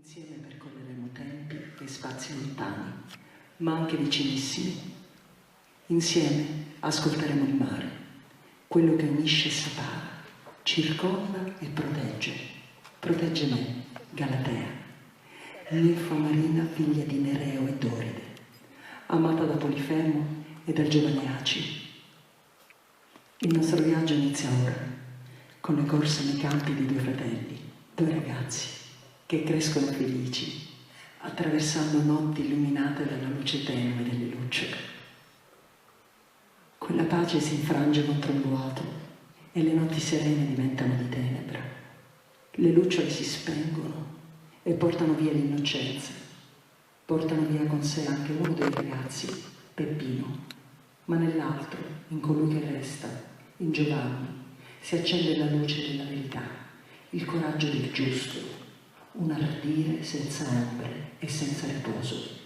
Insieme percorreremo tempi e spazi lontani, ma anche vicinissimi. Insieme ascolteremo il mare, quello che unisce e separa, circonda e protegge. Protegge me, Galatea, ninfa marina figlia di Nereo e Doride, amata da Polifemo e dal giovane Aci. Il nostro viaggio inizia ora, con le corse nei campi di due fratelli, due ragazzi, che crescono felici, attraversando notti illuminate dalla luce tenue delle lucciole. Quella pace si infrange contro il vuoto e le notti serene diventano di tenebra. Le lucciole si spengono e portano via l'innocenza. Portano via con sé anche uno dei ragazzi, Peppino, ma nell'altro, in colui che resta, in Giovanni, si accende la luce della verità, il coraggio del giusto, un ardire senza ombre e senza riposo.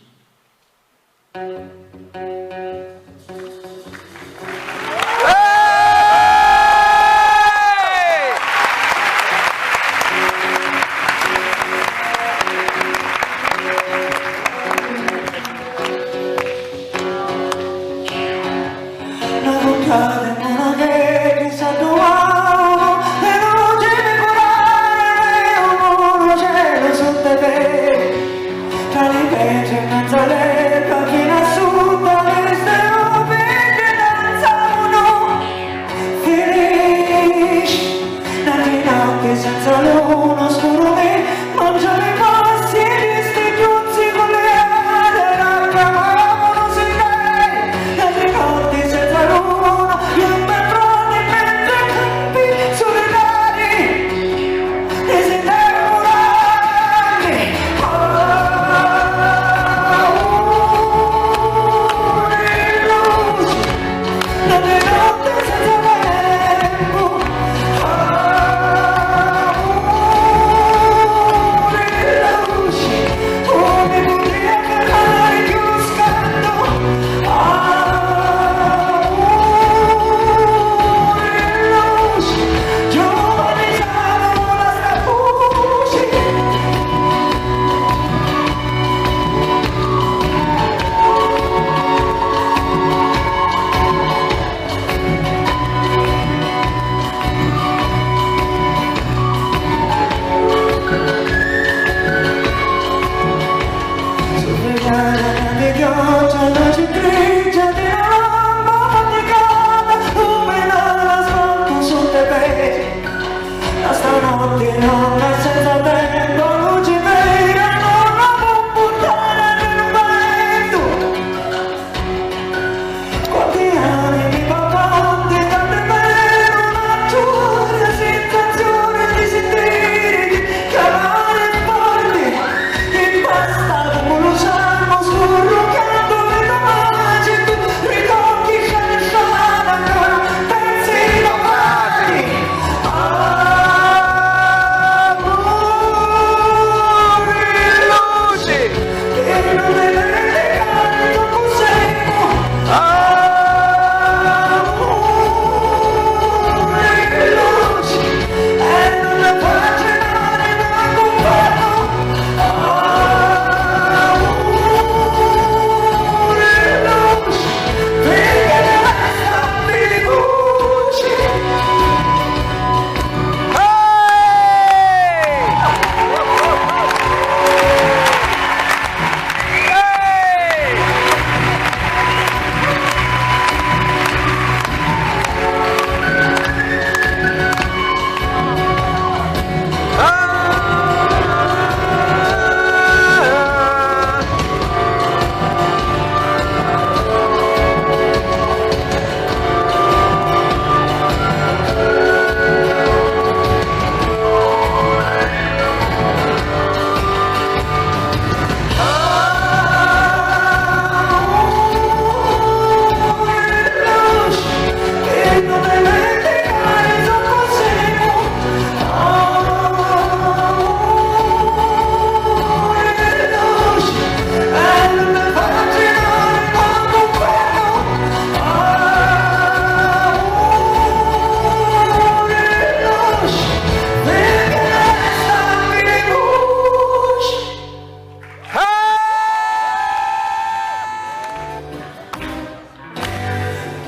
Senza l'uno scuro me, mangiare i passi e gli stigiuzzi con le ali, raccamavano sui dei, e le notti senza l'uno,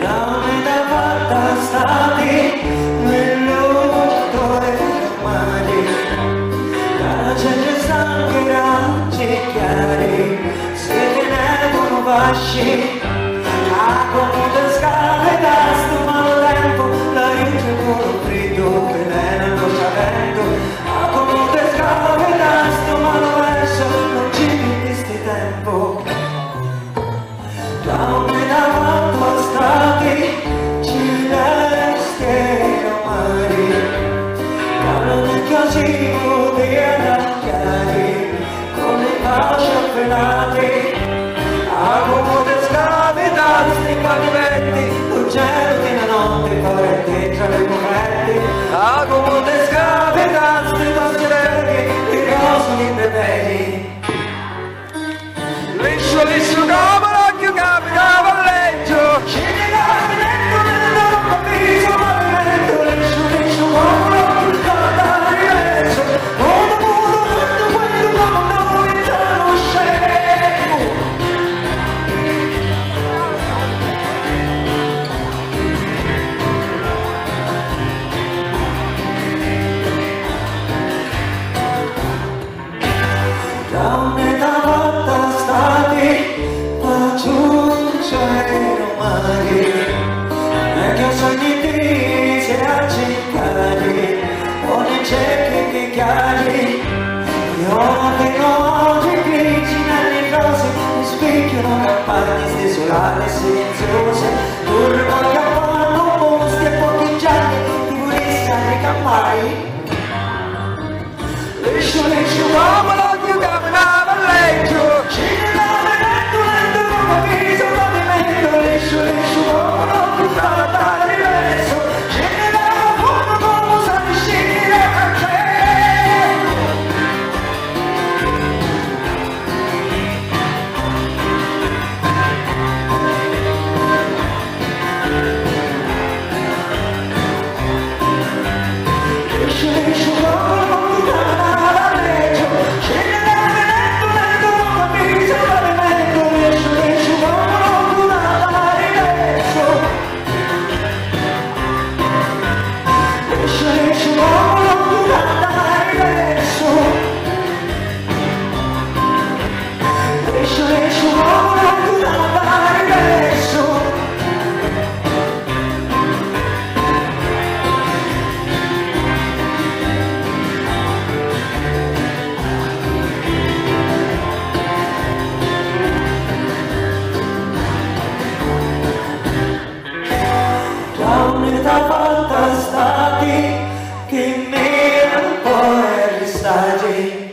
da un'età fatta stati nell'odore umani, la gente stanca raggi chiari si tenevano vasci a comode scale da sto maltempo, la luce con freddo venendo sapendo a comode scale da sto malverso non ci visti tempo. Da un'età fatta stati celesti mari, parlano così di adattare con le pace appellate a comode scale da sti pavimetti, l'uccello di una notte corrente tra le correnti a comode scale da sti passerelli i rosoli bebeli liscio liscio come l'occhio capitava a leggio scegli l'abitento nel capiso pavimento liscio liscio come l'occhio capitava a leggio modo modo quando quando noi siamo scemo. Da un'età fatta stati raggiungere mari, e che sogni di si accicali, con i ciechi che chiari, e ora fino oggi grigi nelle rose, mi specchiano campagne desolate e silenziose, turno che fanno mostri e pochi gialli, di purezza nei campari. Liscio, liscio, come l'occhio camminava a leggio scegli l'abitento nel capiso pavimento liscio, liscio, come l'occhio capitava a diverso scegli la forma come sai scegliere a te. Liscio, liscio, come l'occhio capitava a leggio scegli l'abitento nel capiso pavimento liscio, liscio, come l'occhio capitava a diverso liscio, liscio, come l'occhio capitava a diverso liscio, liscio, come l'occhio capitava a diverso. Da un'età fatta stati che mi un po' restati.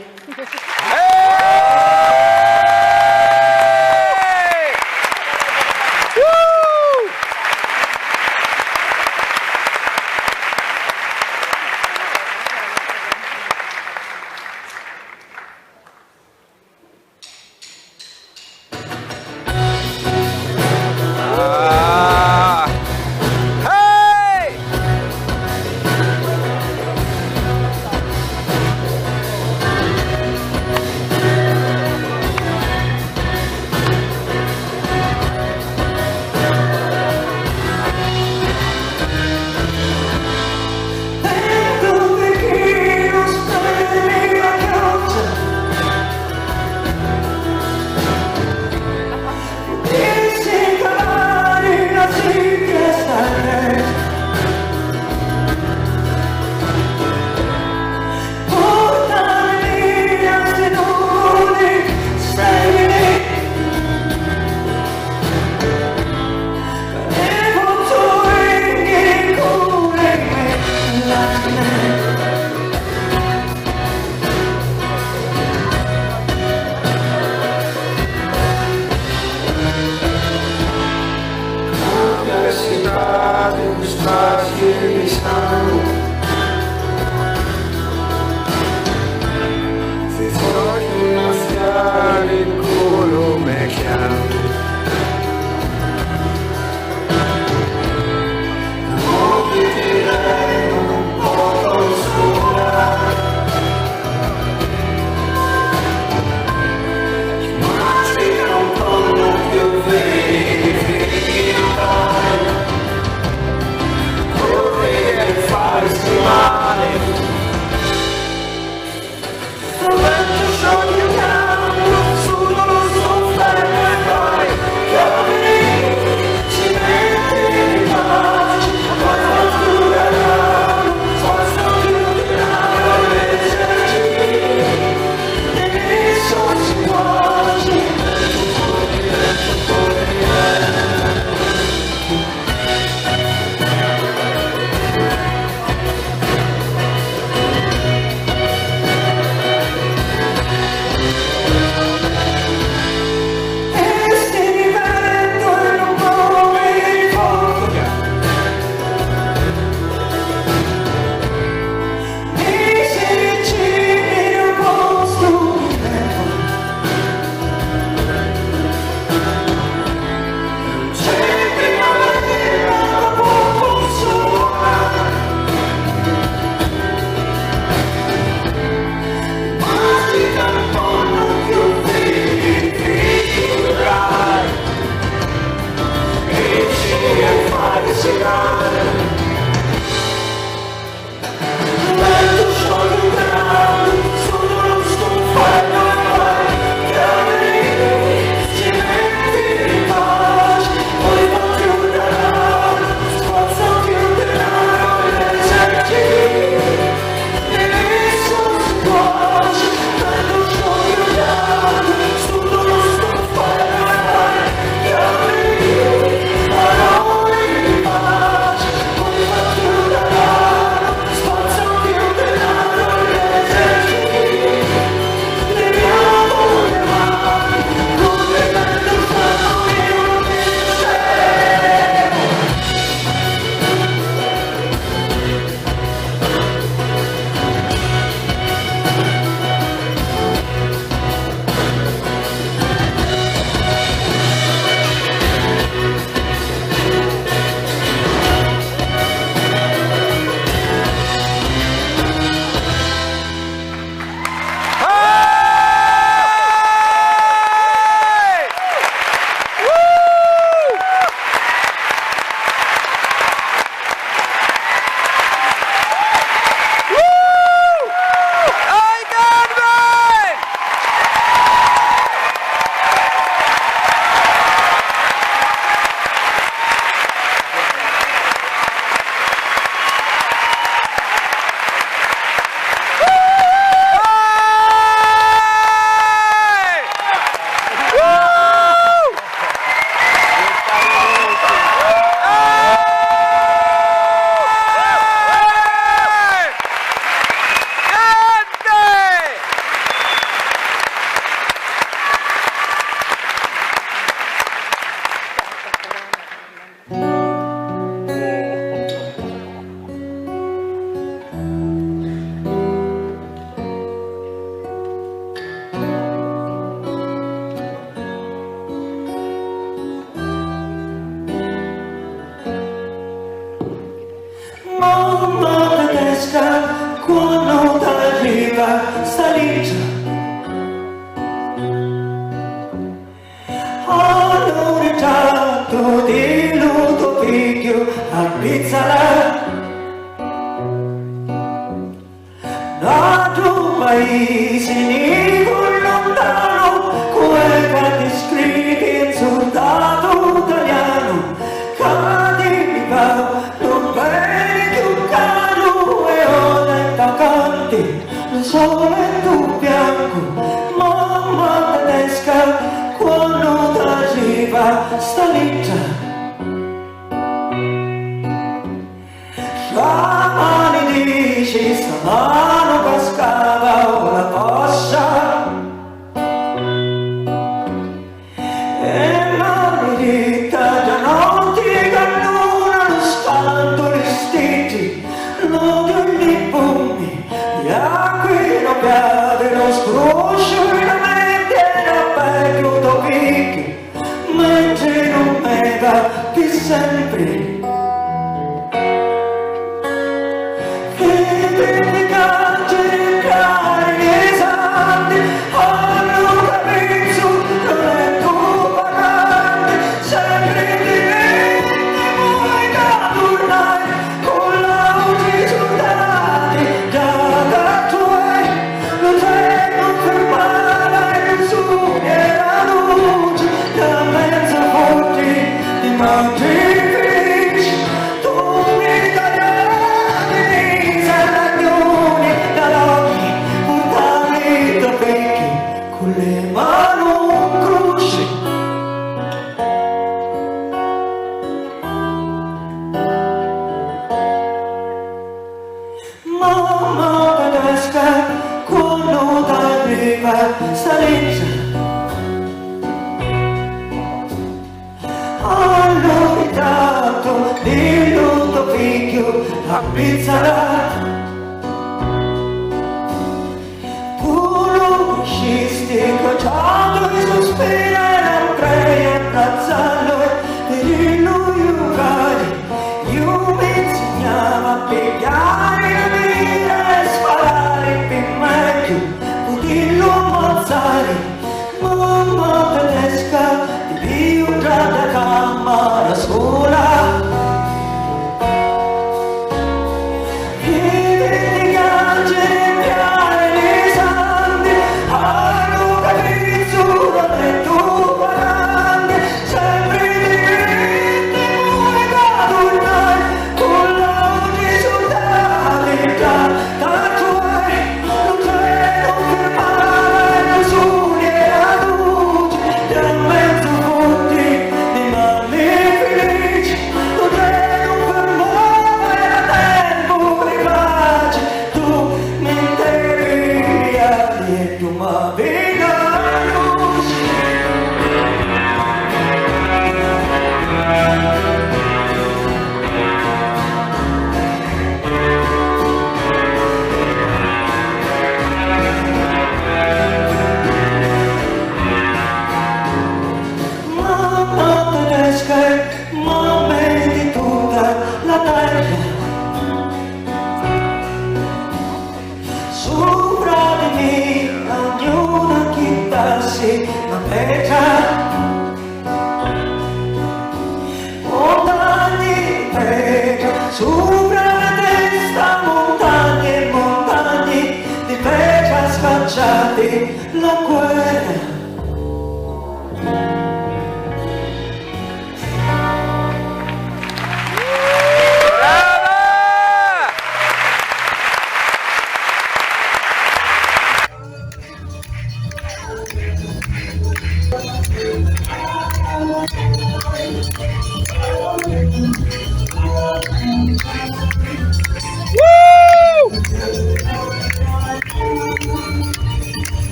viva sta lì già. Hanno un ritratto di Ludovico a Pizzarà, nato un paese nero lontano, come grandi scritti in soldato italiano, cadeva non vedi più caro e ora vacanti, lo soletto bianco, mamma tedesca, quando t'arriva sta lì già. Chiamani dici sta mano cascava o la poscia, e maledetta già non ti cannonano spanto le stiti, l'odio e i pugni, gli acqui non piade, lo scroscio e la mente da peggio d'ovichi, mentre non me va più sempre. A Pizzarà, puro uscisti cacciato e sospira e non crei a cazzarlo e di lui io mi insegnavo a pigliare la vita e sparare per meglio, poterlo ammazzare, mamma tedesca di più già da camera sola. Sopra la testa montagne e montagne di pecia scacciati, la guerra.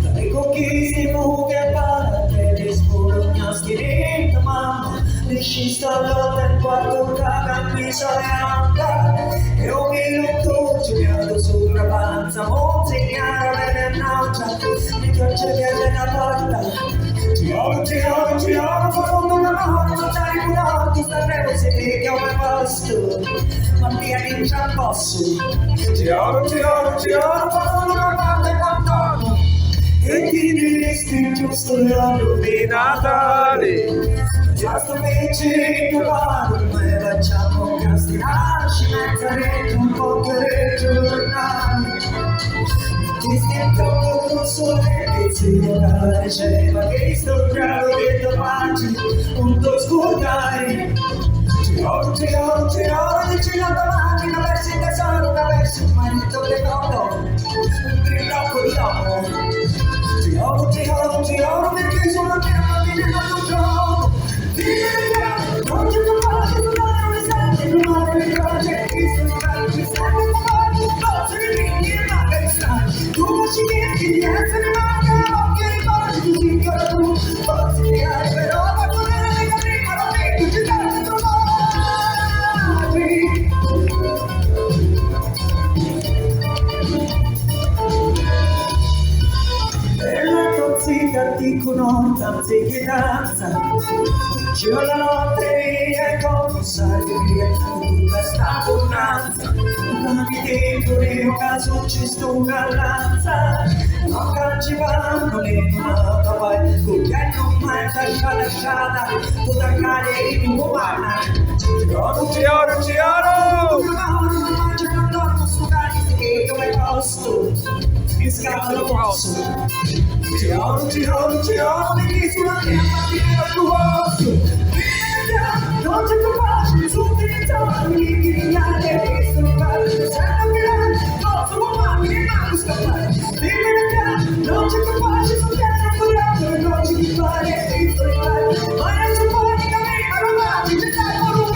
Dai conquisti che parte di sbolognasti dentro mamma, decista lotta in quarto caga mi soleanca e un minuto girato sopra panza monsegnara vede nauta mi piace che c'è una porta ti amo profondo una notte no, ti staremo se che è un posto, ma via che non ci posso. Ti oro, quando non guarda il contorno, e ti diresti giusto l'anno di Natale. Giusto che ci troviamo e facciamo castinare, ci metterete un po' per giornali. Ti stiamo troppo con sole che si deve c'è, ma che sto grado di domani, un po' scordare. Ti oro, dici la domani, una versi il tesoro, una versi il marito che noto, un grillo di oro. Ti oro, perché sono a te, ma viene da non trovo. Non ci capace, non mi senti, non mi ricordi, chi sono tanti, sempre fuori, forse di me, ma stai. Tu ci chiedi di essere male, occhi ricordi, tu si chiedi tu, forse ti hai, però va a correre le prima, non vedo, ci stai trovati. E la tozzica dicono, anziché danza, giro la notte e come sai tutta sta bonanza, non mi dico io caso ci sto una lanza, non canci vanno le nata vai, con chi non mai lasciata, tutta cane in umana. Ti oro, non mangio, non dormo su cani, che dove posto, mi scappo posso. Ti oro, perché sulla terra viene al tuo posto. Non c'è capace, tutti i giorni, di grigliare, che sono fare, sempre grande, non sono uomini, e non scappare. Non c'è capace, sono piano, non c'è di fare, che sono fare, ma non c'è poi di capire, ma non mangi, ci stai con un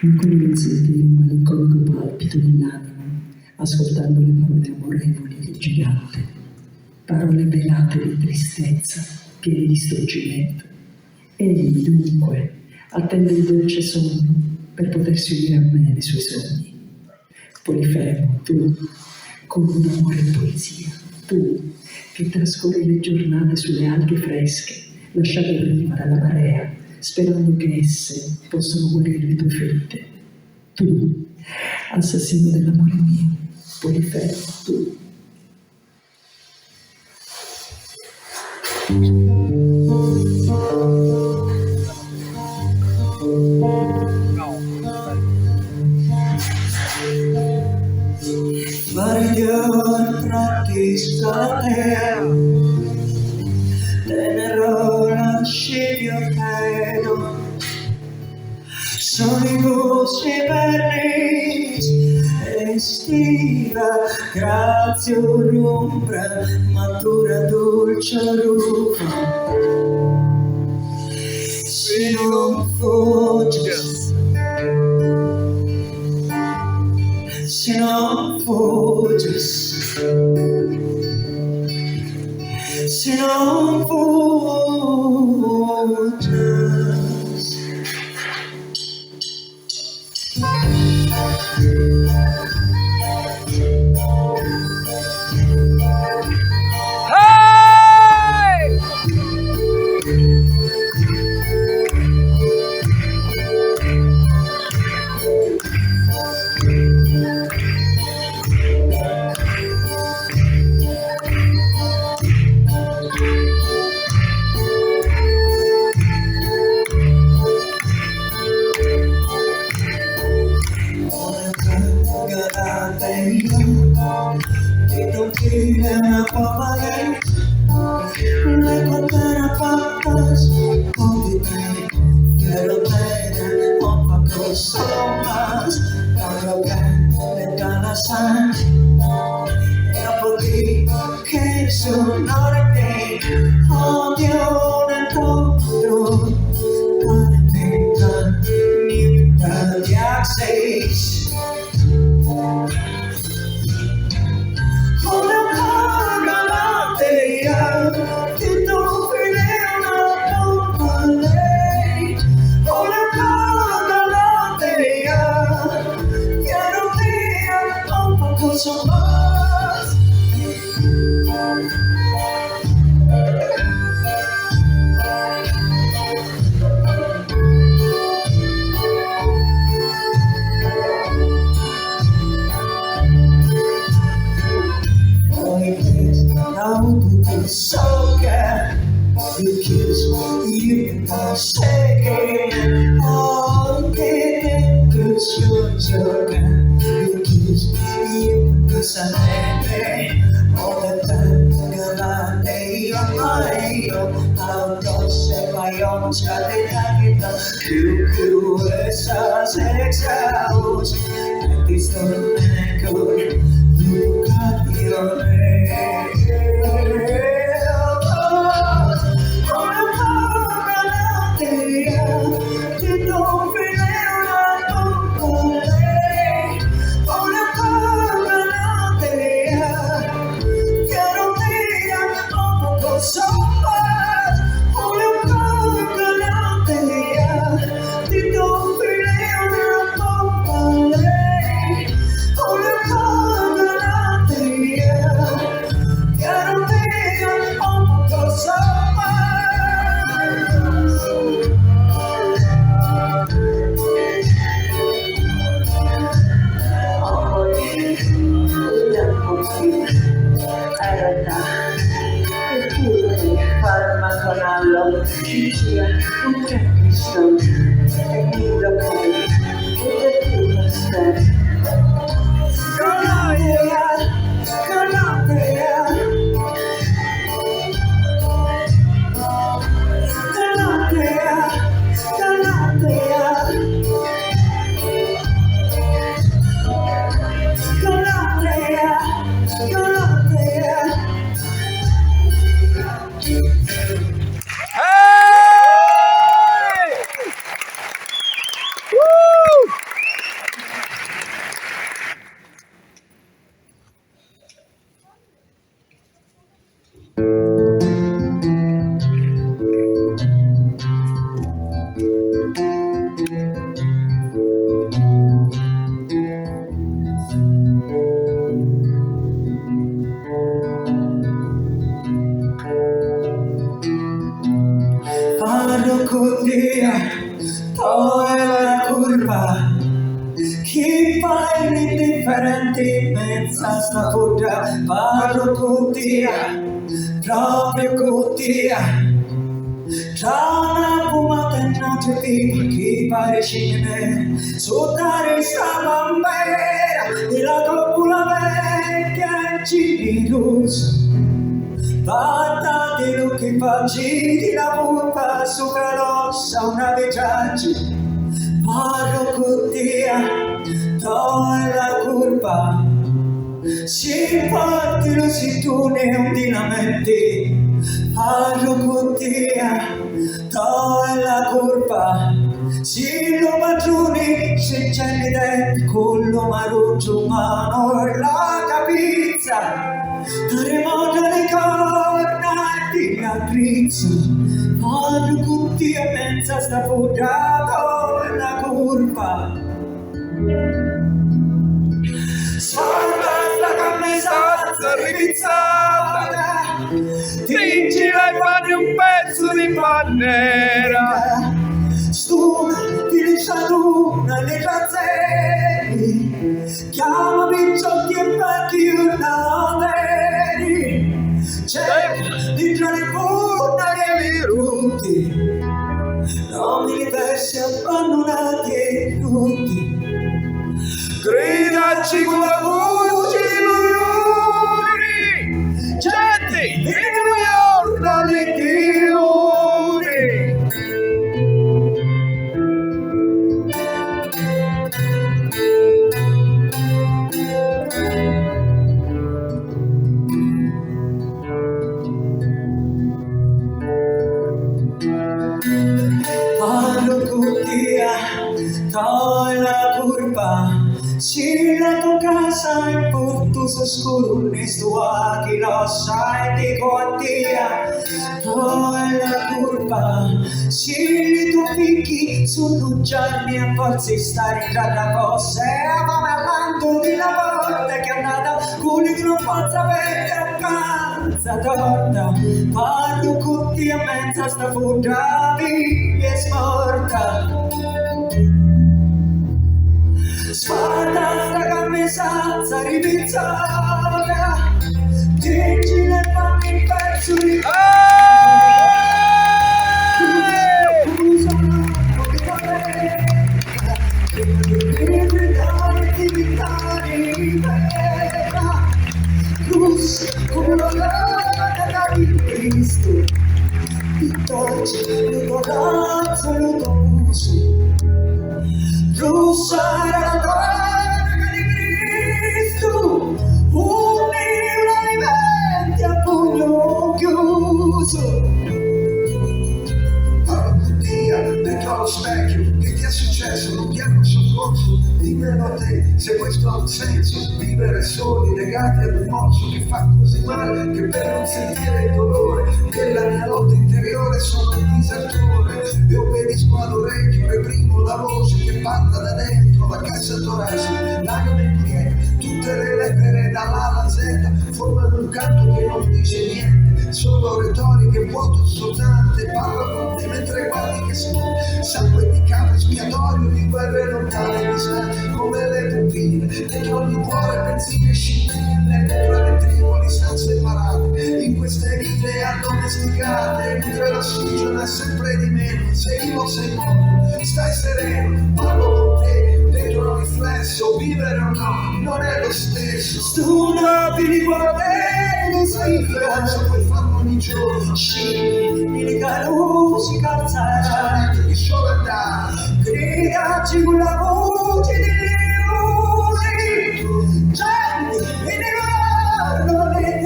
Ancora sentire un malinconico palpito nell'animo, ascoltando le parole amorevoli del gigante, parole velate di tristezza, piene di struggimento. Egli, dunque, attende il dolce sonno per potersi unire a me nei suoi sogni. Polifemo, tu, con un amore e poesia, tu, che trascorri le giornate sulle alghe fresche, lasciate in riva dalla marea, sperando che esse possano guarire le tue ferite. Tu, assassino dell'amore mio, Polifemo, tu. Mario pratiscate, tenerò la sciviotedo, sono i gusti vernis, estiva, grazie l'ombra, matura dolce rufa, se non fuggi. Se non fugges, se non fugges. Ti non file una popa lei. Le contará papas olvidé. Quiero tener un poco más para que cada sangre eu poder que sonar bem odio dentro para tentar me de access. Olha a galateia que tu filha falei. Olha a galateia quero ter um pouco mais. Now you so good. You kiss you can say oh, get good, so good. You kiss you can say all the time. Gonna lay on my own. How does it my own? You esa sexa house. This don't good. You got your name. Farmaconallo, Cicia, un Cristo, e Guido poi, e tu Parrocodia, toda la curva, chi fa indifferenti pensa sta fuga, parrocodia, proprio codia, già una fumata in notte viva, chi pare scene, sottare sta bambera, e la coppola vecchia ci russa. Fatta di lucchi facili, la curva sopra l'ossa, una vecchiaccia. Parrocodia, dove la curva si parte lo si tu ne un dinamenti. Parrocodia, dove la curva si lo magioni, se c'è l'idea con lo maruccio umano e la capizza. Terremoto le corna di la trizza, Parrocodia pensa sta fugato e la curva. Sfalda sta camisazza ripizzata, tingila e fatti un pezzo di bandiera. Stuna, ti lascia luna nei razzelli, chiama picciotti e vecchi un'averi. C'è dentro le forna che mi rutti, non mi versi abbandonati e tutti. Gridaci con la voce di sai portus oscuro nesto aquí lo sai di quantia no è la curva si tu picchi sono giorni a forza stare in grada cosa ma parlando di lavoro che è andata culi che non forza per canza torta parlo con te a mezza sta fuga è smorta spada sta camminata ripizzata dici le panni perso di come la lana di Cristo ti torce le corazze lo tosi rossa la donna di Cristo un alimenti a pugno chiuso parlo con Dio dentro allo specchio che ti è successo non ti hanno soccorso dimmelo a te se questo ha un senso vivere soli legati ad un morso che fa così male che per non sentire il dolore della mia lotta interiore sono il disertore e obbedisco all'orecchio reprimo la voce che parla da dentro la cassa toracica l'anima in piedi tutte le lettere dall'A alla Z formano un canto che non dice niente sono retoriche vuoto assonante parlo con te mentre guardi che sono sangue di capo espiatorio di guerre lontane distanti come le pupille dentro ogni cuore pensieri e scintille dentro le triboli stanze separate in queste vite addomesticate mentre l'ossigeno è sempre di meno sei vivo sei morto stai sereno parlo con te dentro un riflesso vivere o no non è lo stesso studio di guardare speranza puoi farlo ogni giorno scegli di calusi calzare di solo andare gridaci con la voce di leoni gente e ne guardo le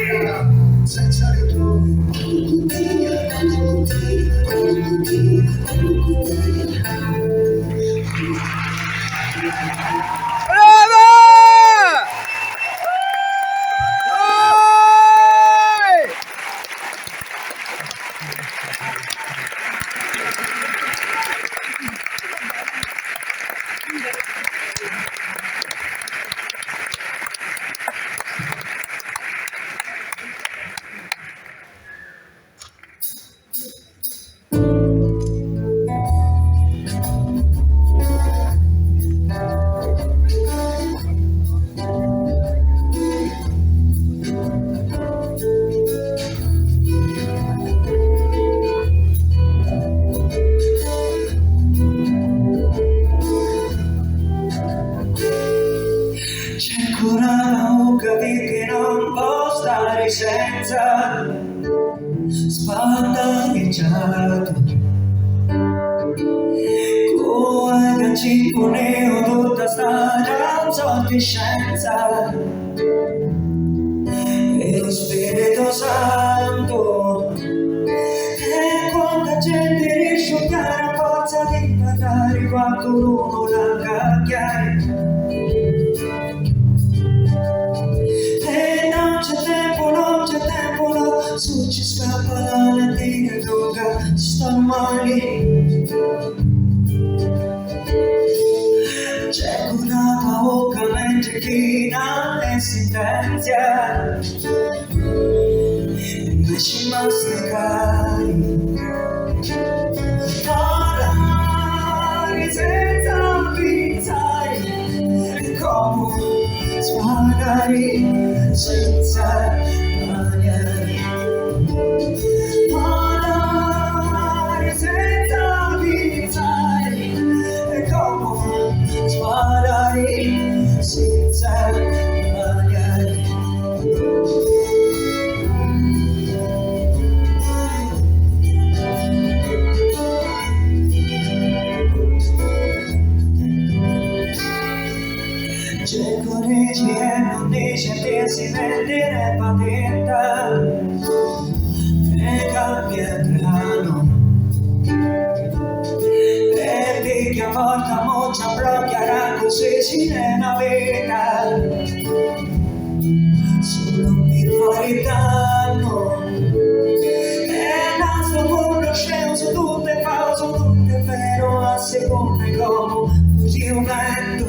leoni senza ritorno che non può stare senza spandaggiato come gancino neo tutta sta canzone di scienza e lo Spirito Santo e quanta gente riesce a dare forza di pagare qualcuno la cacchiare su ci scappa la lettina lunga sta male c'è una bocca mentre china e sentenzia invece masticare parlare senza pensare e come sparare senza mangiare parlare senza pensare e come sparare senza mangiare c'è correggi e non dice che si vendere patenta e cambia il grano e ti che a volta non ci abbraccherà così cinema vita, solo per fare danno. E la sua conoscenza tutto è falso, tutto è vero, a seconda come fuggi un vento.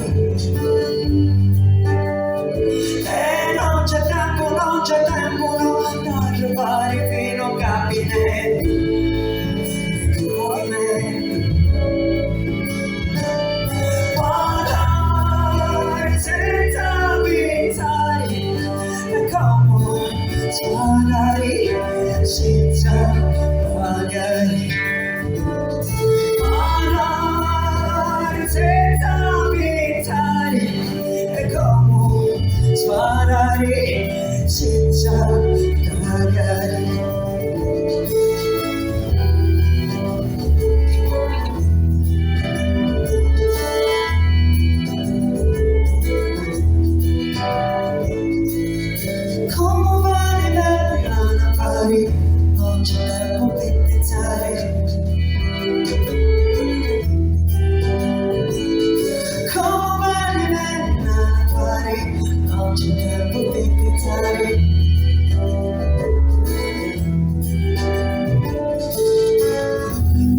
E non c'è tempo, non c'è tempo, no, da arrivare fino a capire il movimento. Guardare senza pensare, è come suonare senza pagare. Guardare senza pensare, è come suonare senza pagare. Non c'è tempo per pensare, come vale a fare, non c'è tempo per pensare.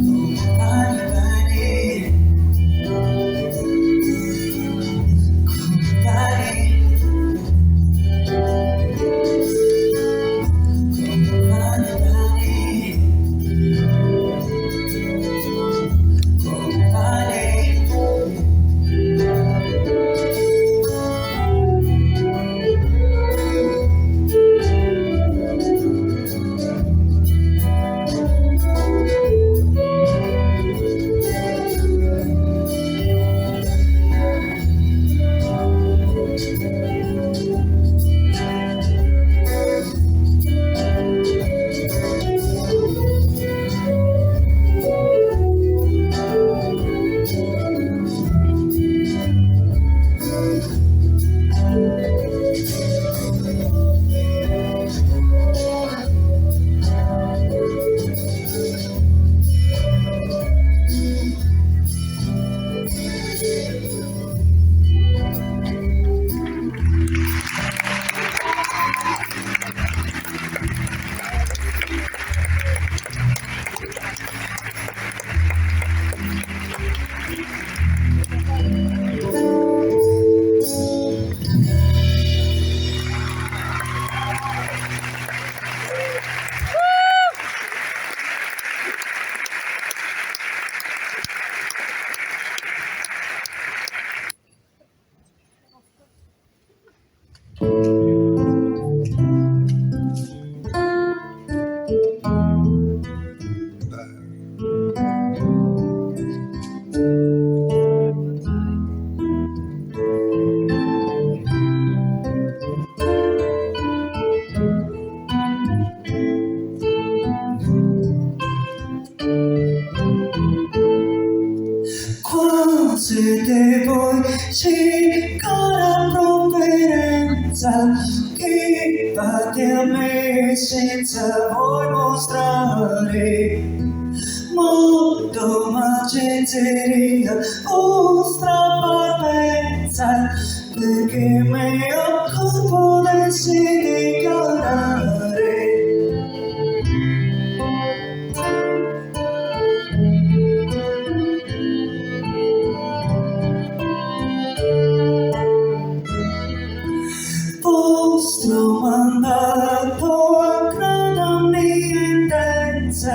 Come vale bene, come vale. Siete voi, sì, con la provvidenza che fate a me senza voi mostrare molto magenzeria, vostra parvenza, perché me occupo del dichiarare. Vostro mandato aggrada mia intensa,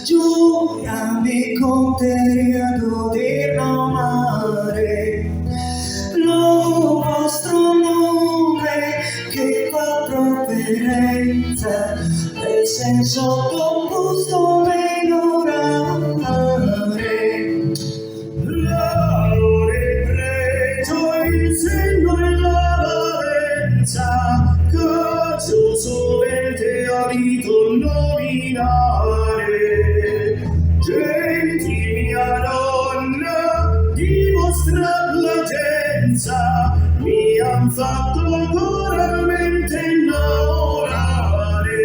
gioia mi conteria d'udir nomare lo vostro nome che fa provvidenza, nel senso composto minorare. L'amore preso il senno e la valenza, casualmente adito nominare. Genti mia donna, di vostra placenza mi han fatto coralmente innamorare.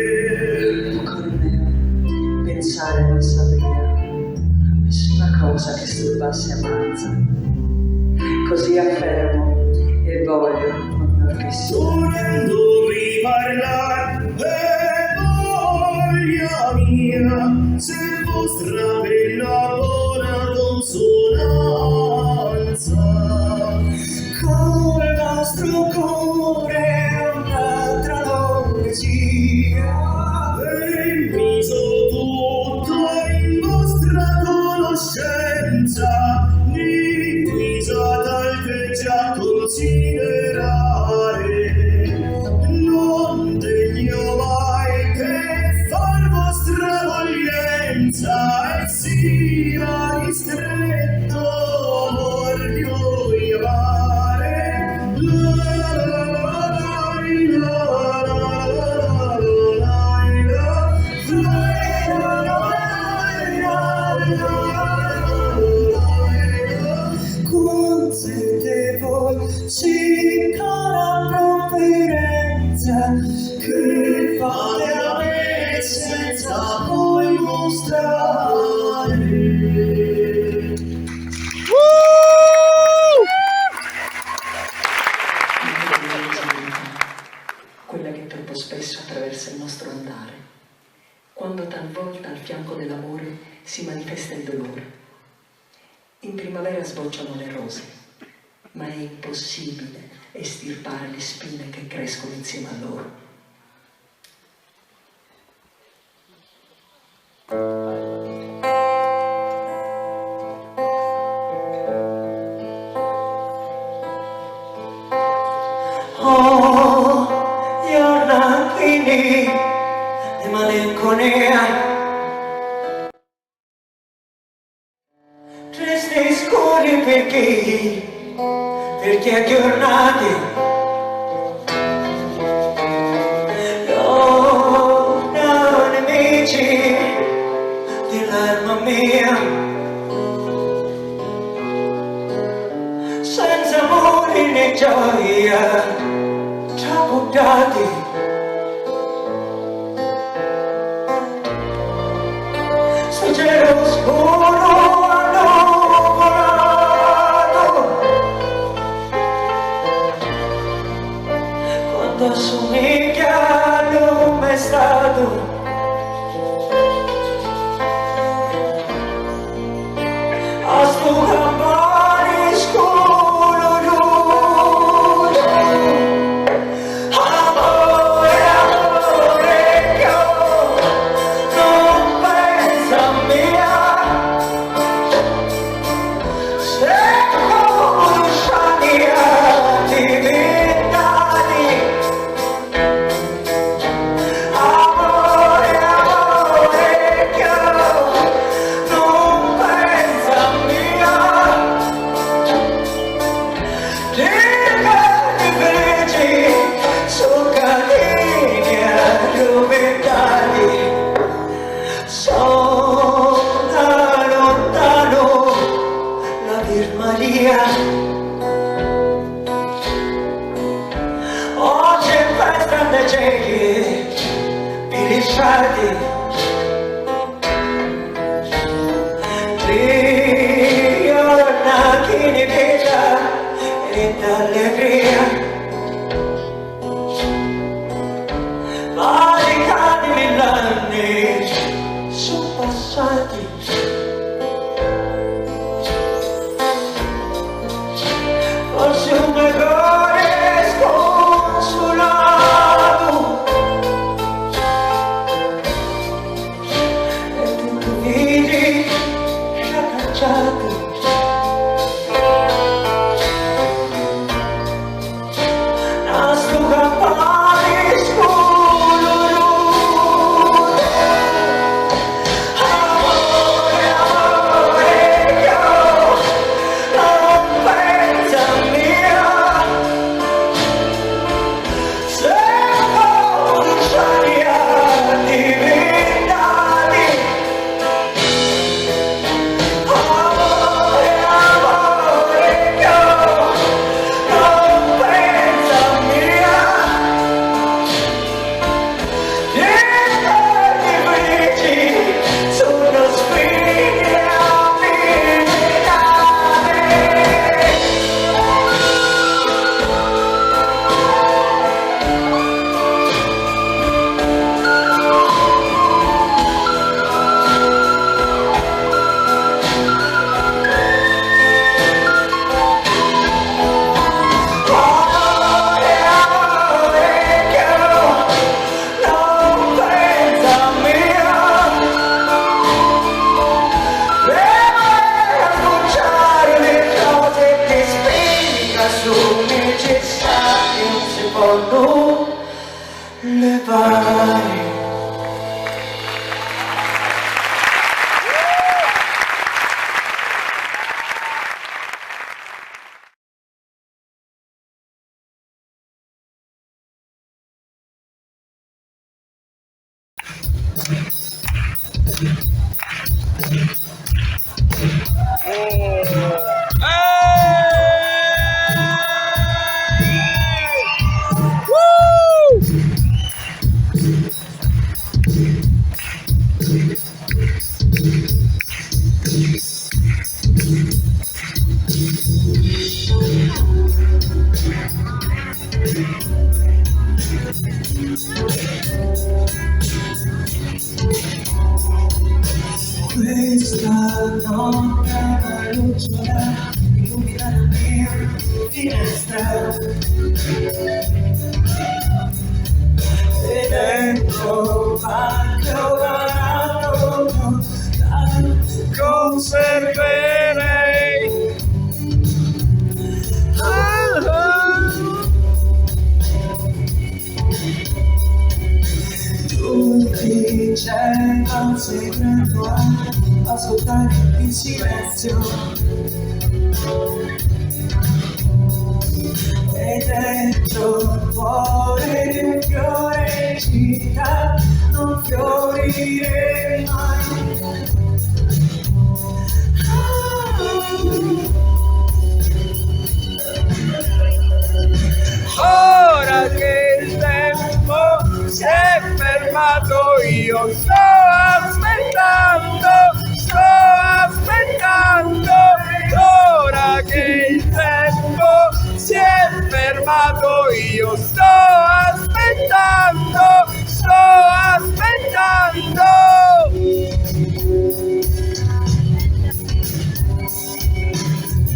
Corneo, pensare non sapeva, nessuna cosa che sturbasse Amanza. così affermo e voglio ogni che sia. Volendo riparlar voglia mia, se vostra bella buona consonanza col nostro cuore un'altra poesia e miso tutto in vostra conoscenza divisa tal che già considerare non degno mai che far vostra voglienza e sia ristretto voglio amare consente voi sì cara confidenza che fate a me senza voi mostrare. Quella che troppo spesso attraversa il nostro andare, quando talvolta al fianco dell'amore si manifesta il dolore. In primavera sbocciano le rose, ma è impossibile estirpare le spine che crescono insieme a loro. Oh, giornatini di malinconia, tristi scuri perché aggiornati loro nemici dell'alma mia, senza amore né gioia trabuttati sul cielo scuro annuvolato, quando assomiglia all'uomo è stato a sto campani scuro. Oggi è festa dei ciechi, pilisciati, giornati di vita e d'allegria, vallicati mill'anni sono passati. Forse un cuore sconsolato ci sta, non si possono levare. Questa notte la lucciola illumina la mia finestra e dentro va giovanato da conserverei. Tutti c'era un segreto a ascoltare in silenzio e dentro il cuore di un fiore città non fiorire mai. Ora che il tempo si è fermato, io sto aspettando. Ora che il tempo si è fermato, io sto aspettando.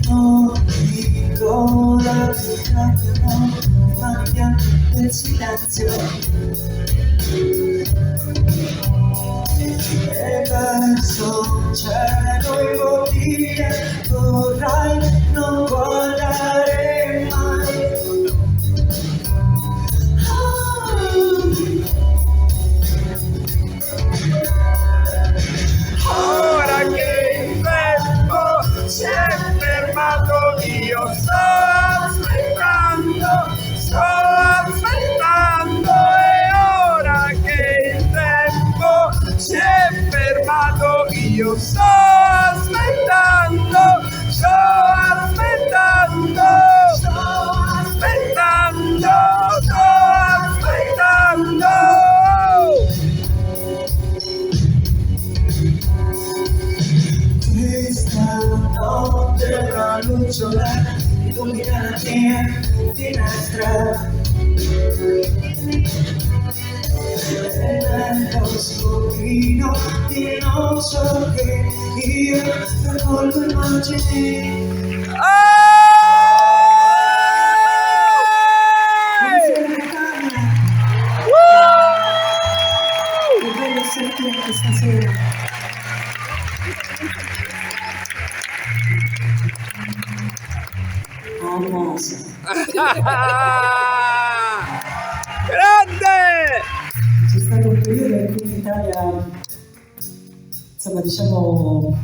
Non dico la verità, no, ma mi piace il silenzio. E verso il cielo io dire vorrai non guardare mai. Ora che il tempo si è fermato, io sto aspettando. E ora che il tempo si è fermato, io sto aspettando. Questa notte una lucciola illumina la mia finestra e nello scoprino di non so che io raccolgo immagini. Che bello essere qui questa sera. Grande! C'è stato un periodo in cui in Italia, insomma, diciamo,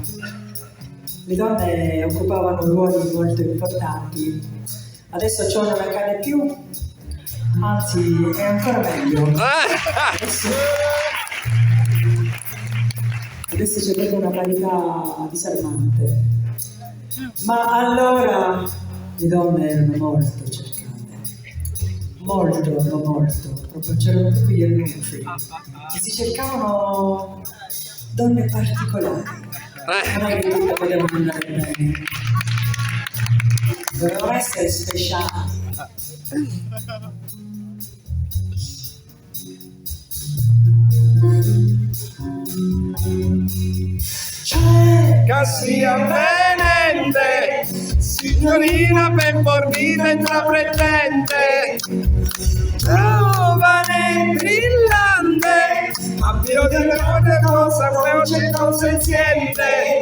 le donne occupavano ruoli molto importanti. Adesso ciò non accade più, anzi è ancora meglio. Adesso c'è proprio una parità disarmante. Ma allora le donne erano molto cercate, molto, proprio c'erano proprio gli annunci e si cercavano donne particolari, non è che tutte potevano andare bene, dovevano essere speciali. Sia avvenente, signorina ben fornita e intraprendente, giovane brillante, ma più di ogni cosa voce consenziente.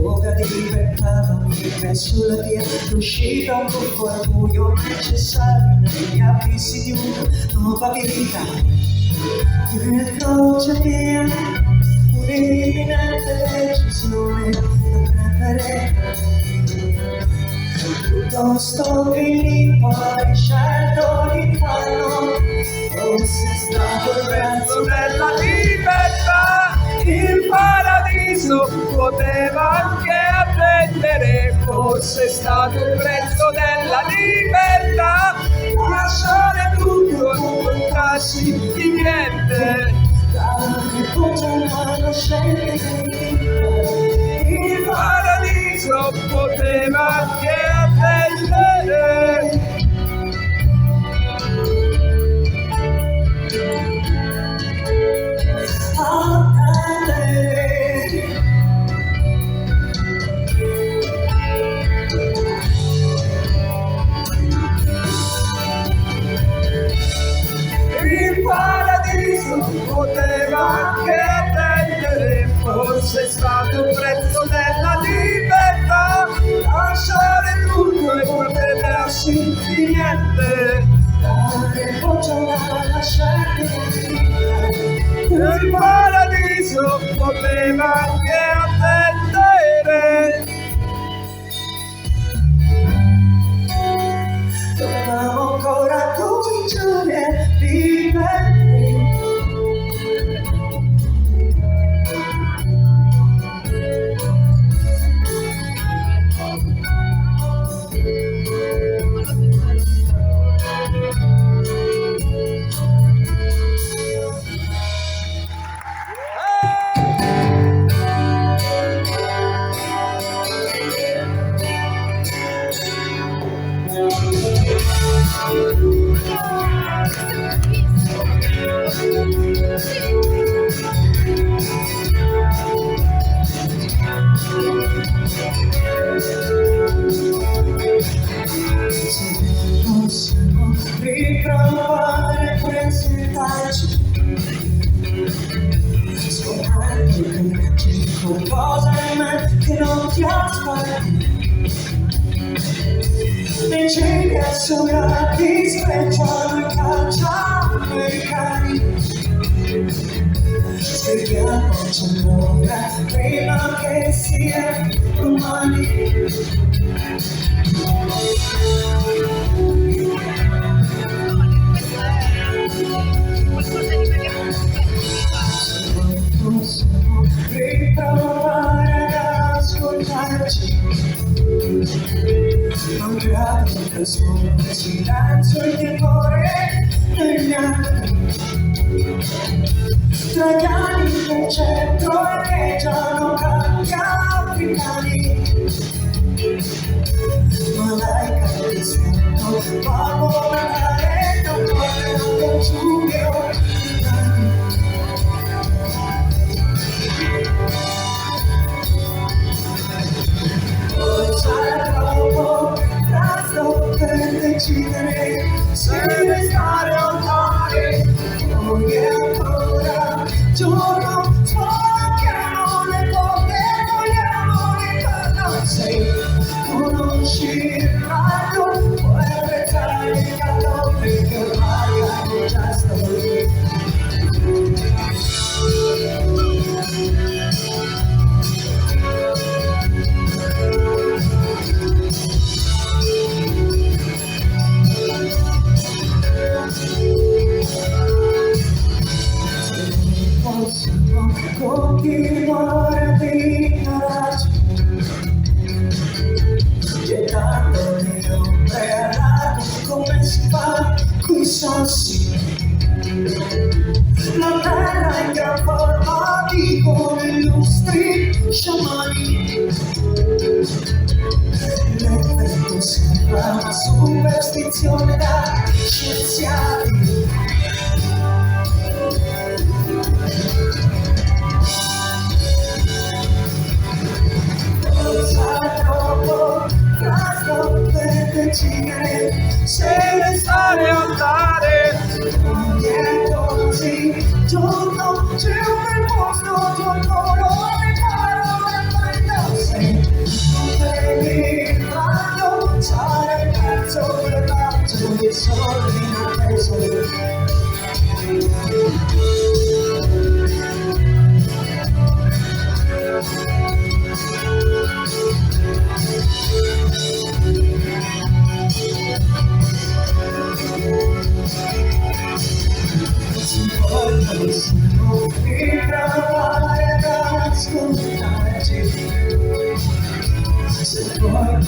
fuga di peccato che sulla via l'uscita un po' al buio necessario negli abissi di una nuova vita. Nella croce mia un'imminente decisione da prendere, piuttosto che lì poi scelto di farlo, fosse stato il prezzo della libertà. Il paradiso poteva anche attendere, fosse stato il prezzo della libertà. Lasciare tutto e non contarsi di niente. Il paradiso poteva anche attendere. Il paradiso poteva anche attendere, fosse stato il prezzo della libertà. Lasciare tutto e proteggersi di niente. Il paradiso poteva anche attendere. Dobbiamo ancora cominciare a vivere. Possiamo riprovare a presentarci, scoprendo che c'è qualcosa in me che non ti aspetti. Invece che assomigliarti sprecciano i calciamericani. Scriviamoci allora prima che sia domani. Possiamo riprovare ad ascoltarci, malgrado il silenzio e il timore degli altri. Tra gli anni del centro e che già non cambia africani. Ma lei cade sotto, va a volare, non vuole il giugno. Sarà troppo presto per decidere se restare o andare. Oggi è ancora giorno, spacchiamo le porte, vogliamo ritorno. Se conosci il raggio, puoi apprezzare il gatto, perché ormai hanno già stato. Possiamo continuare a ignorarci, gettando le ombre all'aria come si fa coi sassi. La terra in gran forma di come illustri sciamani. L'effetto sembra una superstizione da scienziati. Sarà troppo presto per decidere se restare o andare. Non è così, giorno c'è un bel posto, giorno lo riparo e prendo.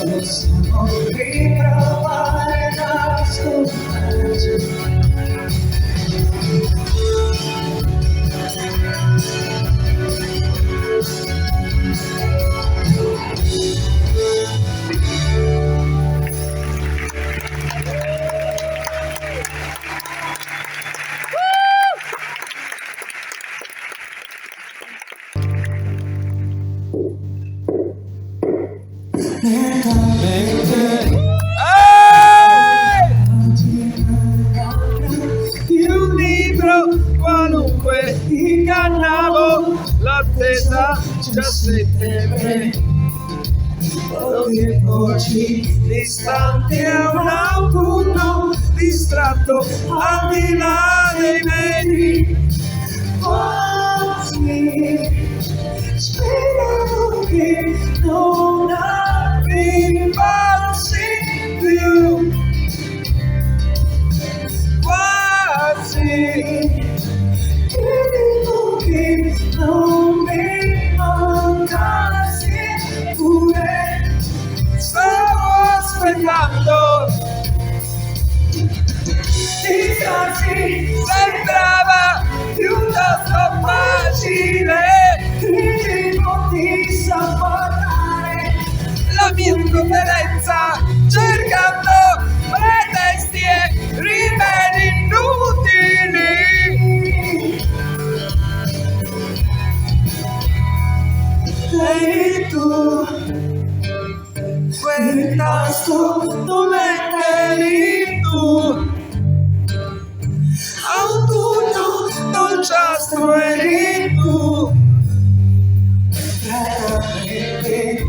possiamo riprovare ad ascoltarci. Un libro qualunque ingannavo l'attesa già settembre. Poche voci distanti a un autunno distratto al di là dei vetri. Quasi speravo che non arrivassi più. Quasi credevo che non mi mancassi pure. Stavo aspettando di darsi, sembrava piuttosto facile. Credevo di sopportare la mia insofferenza, cercando pretesti e rimedi inutili. Sei tu, quel tasto dove eri tu. Autunno, dolciastro eri tu. Veramente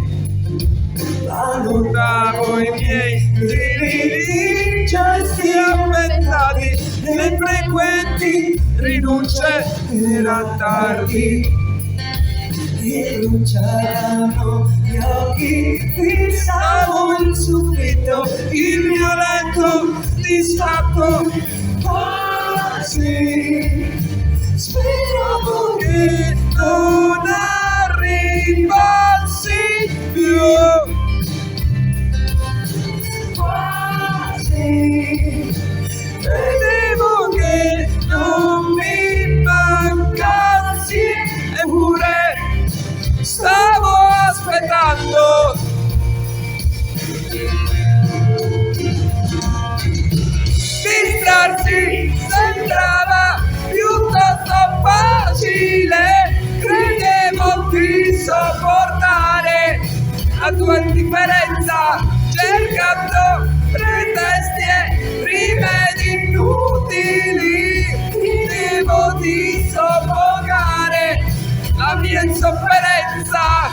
valutavo i miei primi gesti avventati, le frequenti rinunce era tardi. Mi bruciavano gli occhi, fissavo il soffitto, il mio letto distratto. Quasi speravo che non arrivassi più. Quasi credevo che non mi mancassi, eppure stavo aspettando. Distrarsi sembrava piuttosto facile. Credevo di sopportare la tua indifferenza, cercando pretesti e rimedi inutili. Credevo di soffocare la mia insofferenza.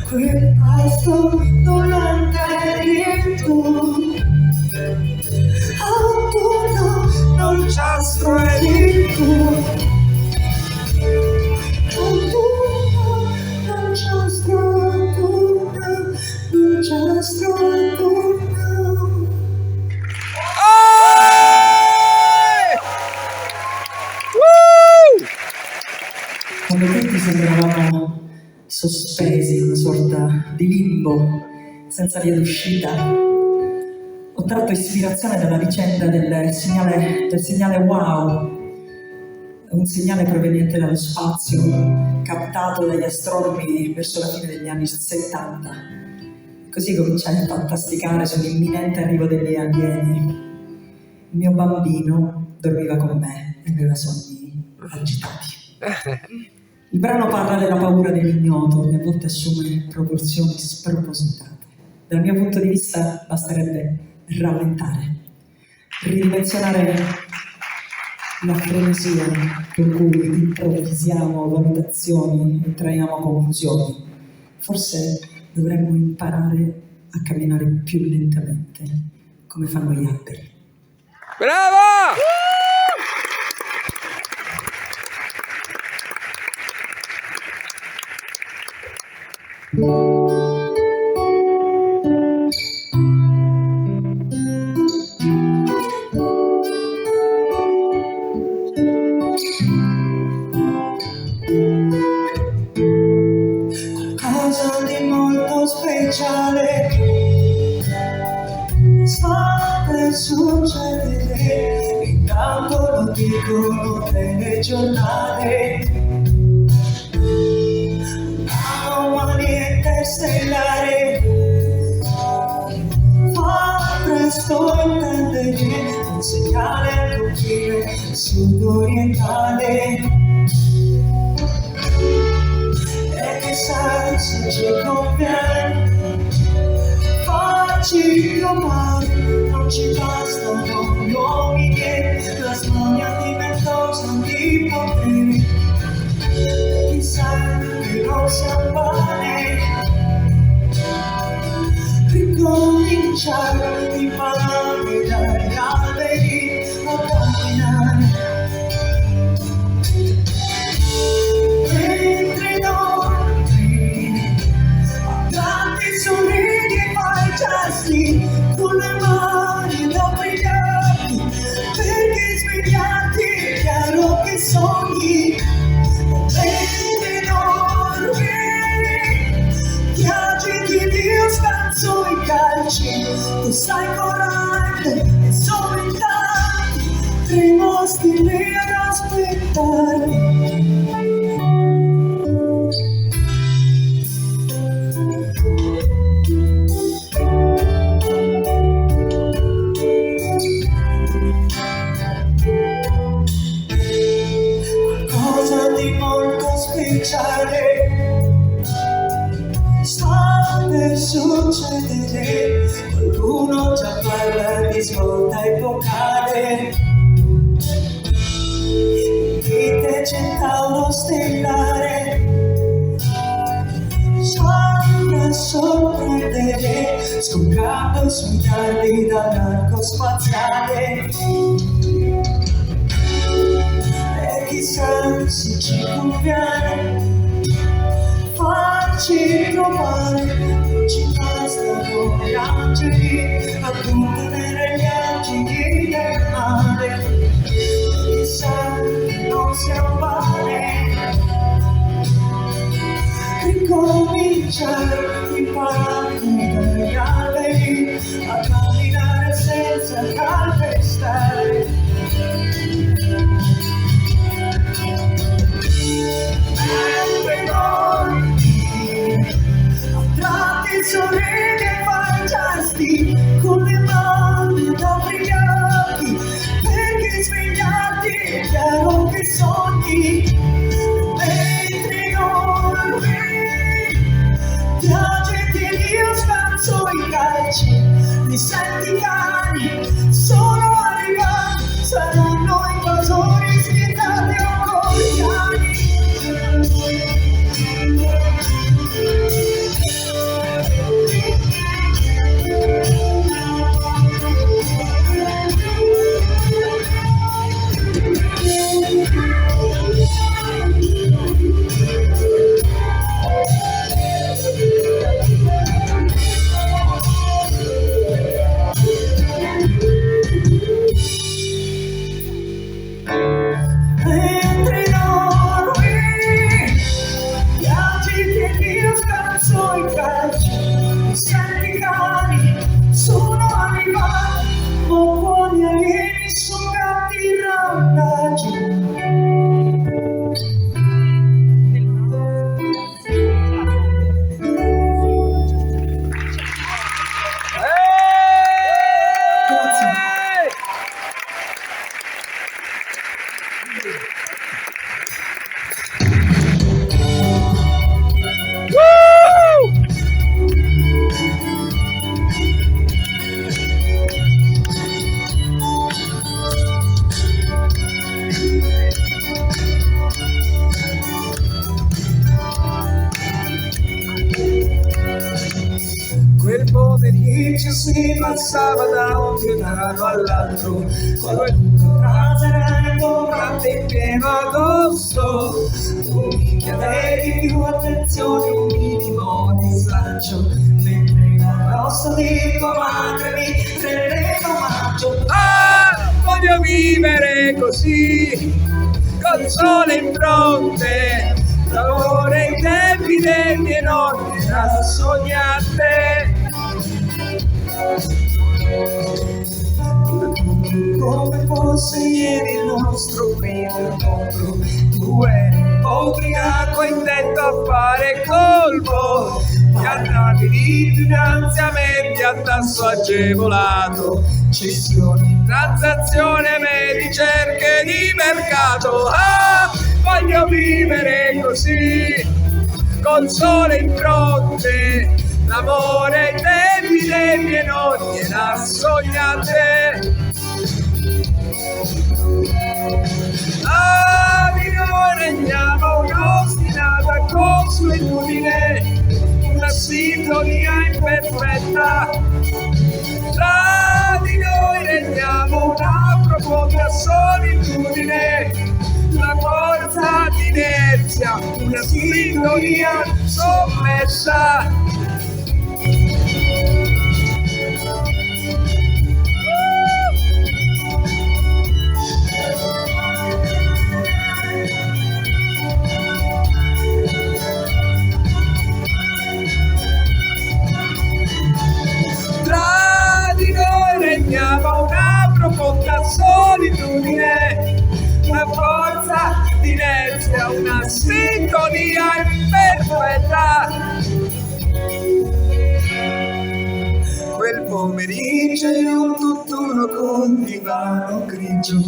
Quel pasto dolente eri tu. Autunno, dolciastro eri tu. Autunno, dolciastro, autunno, dolciastro, autunno. Quando tutti sembravamo sospesi in una sorta di limbo, senza via d'uscita, ho tratto ispirazione dalla vicenda del segnale wow, un segnale proveniente dallo spazio, captato dagli astronomi verso la fine degli anni 70. Così cominciai a fantasticare sull'imminente arrivo degli alieni. Il mio bambino dormiva con me e aveva sogni agitati. Il brano parla della paura dell'ignoto, che a volte assume proporzioni spropositate. Dal mio punto di vista basterebbe rallentare, ridimensionare la frenesia con cui improvvisiamo valutazioni e traiamo conclusioni. Forse dovremmo imparare a camminare più lentamente, come fanno gli alberi. Bravo! qualcosa di molto speciale sta per succedere, intanto lo dicono telegiornale. Anomalia interstellare fa presto intendere un segnale al confine sudorientale. E chissà se ci conviene farci trovare, non ci bastano gli uomini e la smania diventosa di poteri. Chissà che non sia vane ricominciare, imparare dagli alberi a camminare. Mentre dormi, a tratti sorridi e fai gesti con le mani dopo gli occhi, perché svegliarti è chiaro che sogni. Mentre dormi, ti agiti, Dio scanso i calci, tu stai correndo e soventanti, rimasti lì ad aspettare. Sta per succedere, qualcuno già parla di svolta epocale. Vite centauro stellare sta per sorprendere, scoccando sui dardi dall'arco spaziale. E chissà se ci conviene farci trovare, non ci bastano gli angeli a contenere gli angeli del male. Chissà che non sia vane ricominciare, imparare dagli alberi a camminare senza calpestare. Mentre dormi, a tratti sorridi e fai gesti con le mani dopo gli occhi, perché svegliarti è chiaro che sogni. Mentre dormi, ti agiti e io scanso i calci, mi senti cani, sono arrivati, saranno invasori spietati o cogliani. Mentre dormi, ti agiti e io scanso i calci, mi senti cani, sono arrivati, buoni alieni, sono gatti randaggi. Quel pomeriggio si passava da un pianaro all'altro, qualunque traserendo durante il pieno agosto. Tu mi chiedevi più attenzione, un minimo di slancio, mentre l'arrosto di tua madre mi rendeva omaggio. Ah, voglio vivere così, col sole in fronte, l'amore ai tempi dei miei nonni era sognante. Come fosse ieri il nostro primo incontro, tu eri ubriaco intento a fare colpo, ti andavi dinanzi a me ti a tasso agevolato, cessioni, transazione, me ricerche di mercato. Ah, voglio vivere così, col sole in fronte, l'amore ai tempi dei miei nonni era sognante. Ah, di noi regnava un'ostinata consuetudine, una sintonia imperfetta. Tra di noi regnava una profonda solitudine, una forza di inerzia, una sintonia sommessa. Una profonda solitudine, una forza di inerzia, una sintonia imperfetta. Quel pomeriggio in un tutt'uno con divano grigio,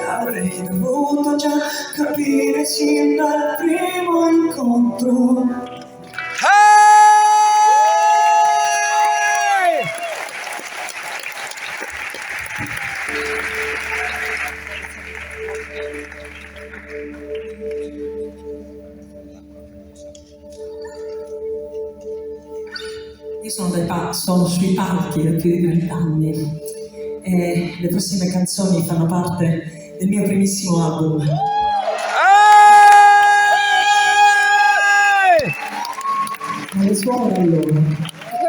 avrei dovuto già capire sin dal primo incontro. Io sono sui palchi da più di 30 anni e le prossime canzoni fanno parte del mio primissimo album. Ma le suono da allora,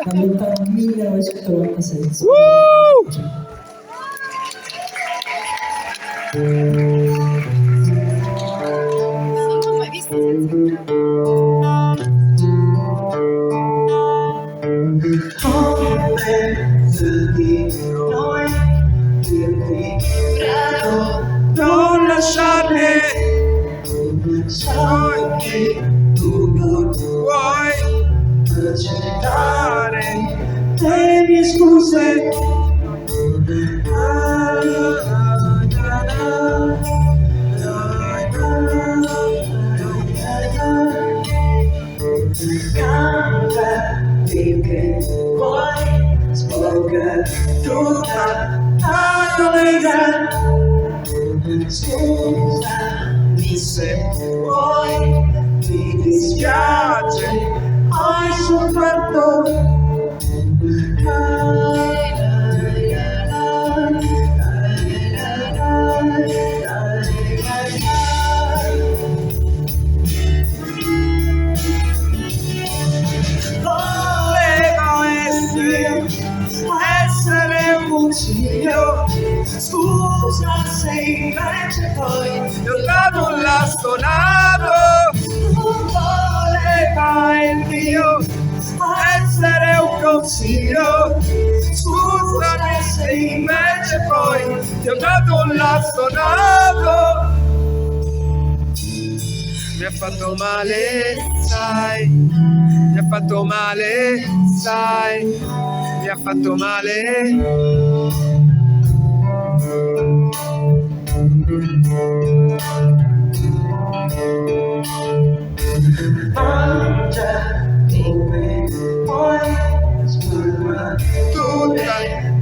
dal 1996. Non ho mai visto. Non lasciarmi, sai che tu non vuoi accettare le mie scuse. Canta finché vuoi, sfoga tutta la tua vita. Scusami se vuoi, mi dispiace, hai sofferto. Volevo essere un consiglio. Scusa se invece poi ti ho dato un lastonato. Voleva il mio essere un consiglio. Scusa se invece poi ti ho dato un lastonato. Mi ha fatto male, sai, mi ha fatto male, sai, mi ha fatto male. Mangia come vuoi, spalma tutta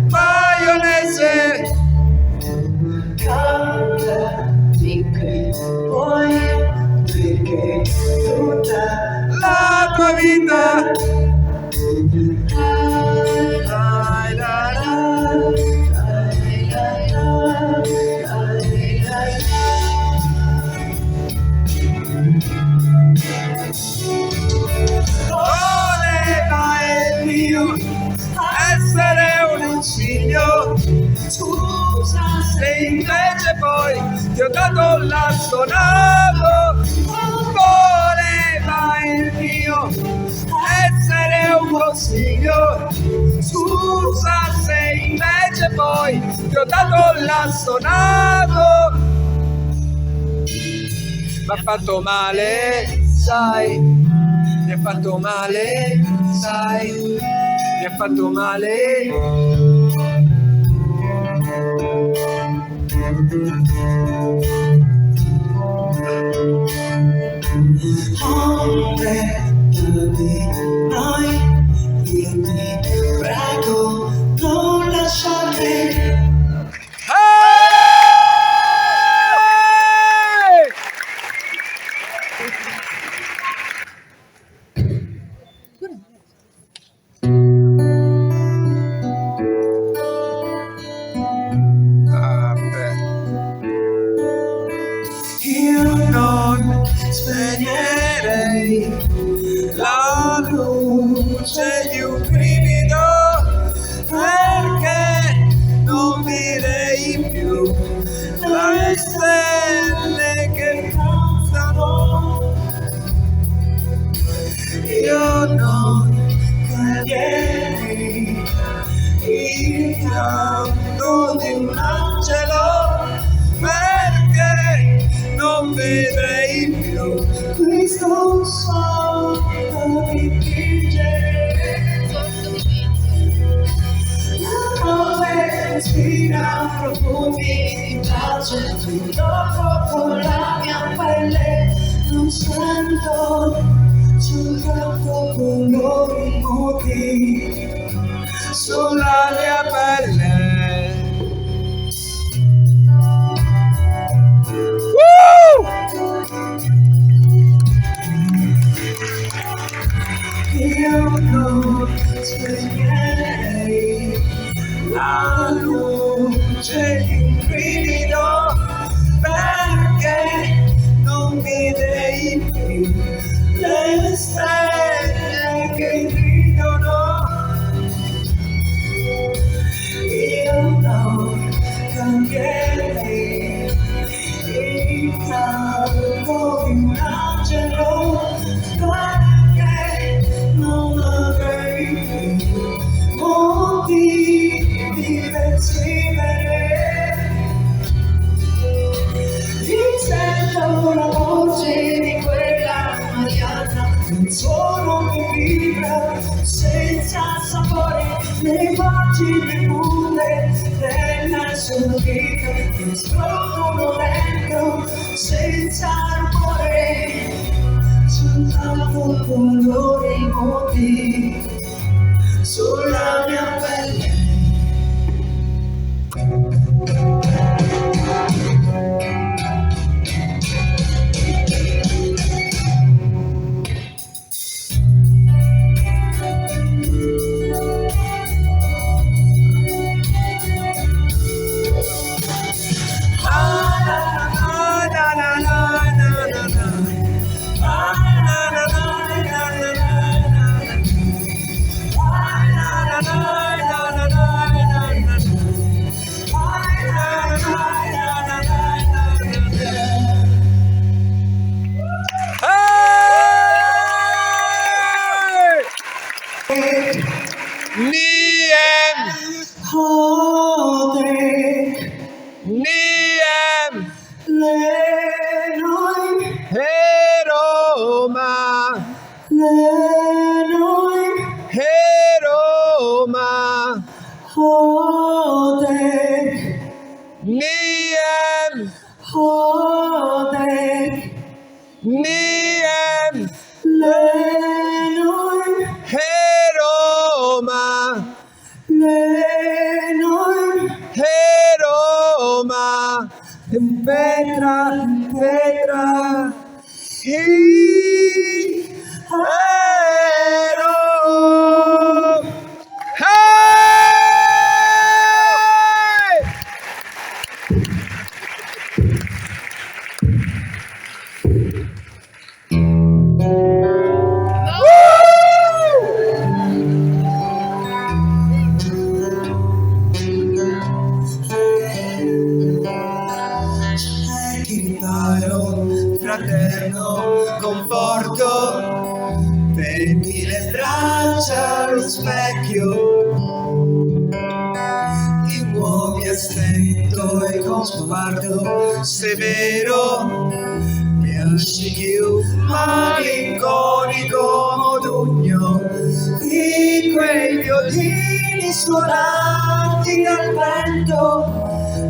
maionese. Canta finché vuoi, perché tutta la tua vita. Scusa se invece poi ti ho dato un lastonato. Voleva il mio essere un consiglio. Scusa se invece poi ti ho dato l'assonato. Mi ha fatto male, sai, mi ha fatto male, sai, mi ha fatto male. Amore, noi, io ti prego, non lasciarmi. Io non spegnerei la luce di un brivido, perché non direi più le stelle che cantano. Io non cambierei il canto di un angelo, perché non vedrei più questo sogno dipingere. La notte respira profumi di pace, gioco con la mia pelle, non sento soltanto colori muti sulla mia pelle. Io non spegnerei la luce di un brivido, perché non vedrei più le stelle che gridano. Io non cambierei il canto di un angelo, perché non avrei più motivi per scrivere. Sento la voce di quella Marianna, non sono che vibra senza sapore, le pagine mude della sua vita che esplodono dentro senza rumore, soltanto colori muti sulla mia pelle. Heroma faccia allo specchio, ti muovi a stento e con sguardo severo, piaci più malinconico modugno di quei violini suonati dal vento.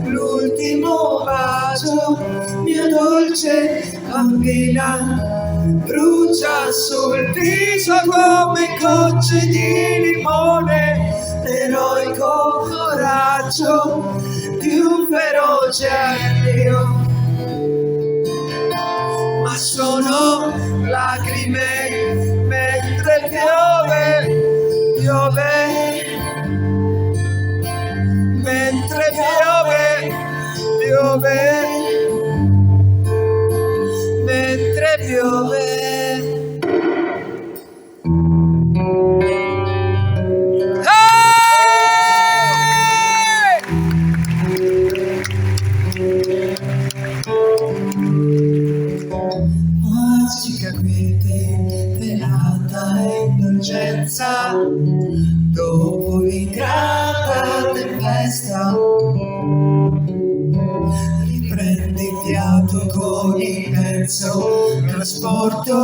L'ultimo bacio, mia dolce bambina, brucia sul viso come gocce di limone, l'eroico coraggio di un feroce aereo. Ma sono lacrime mentre piove, piove, mentre piove, piove, mentre piove. Magica quiete, velata indulgenza, dopo l'ingrata tempesta, riprendi fiato con immenso trasporto,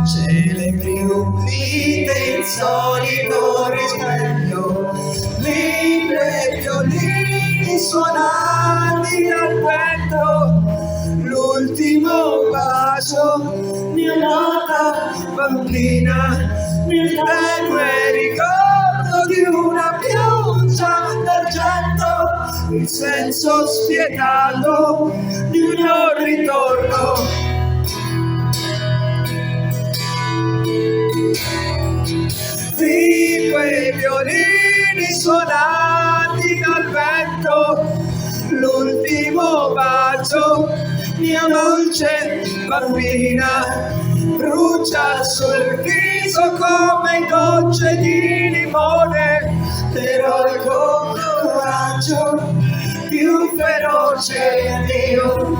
celebri un intenzionito risveglio, libri violini suonati dal vento. L'ultimo bacio, mia amata bambina, nel tenue ricordo di una pioggia d'argento, il senso spietato di un non ritorno. Di quei violini suonati dal vento, l'ultimo bacio, mia dolce bambina, brucia sul viso come gocce di limone, l'eroico coraggio di un feroce Dio.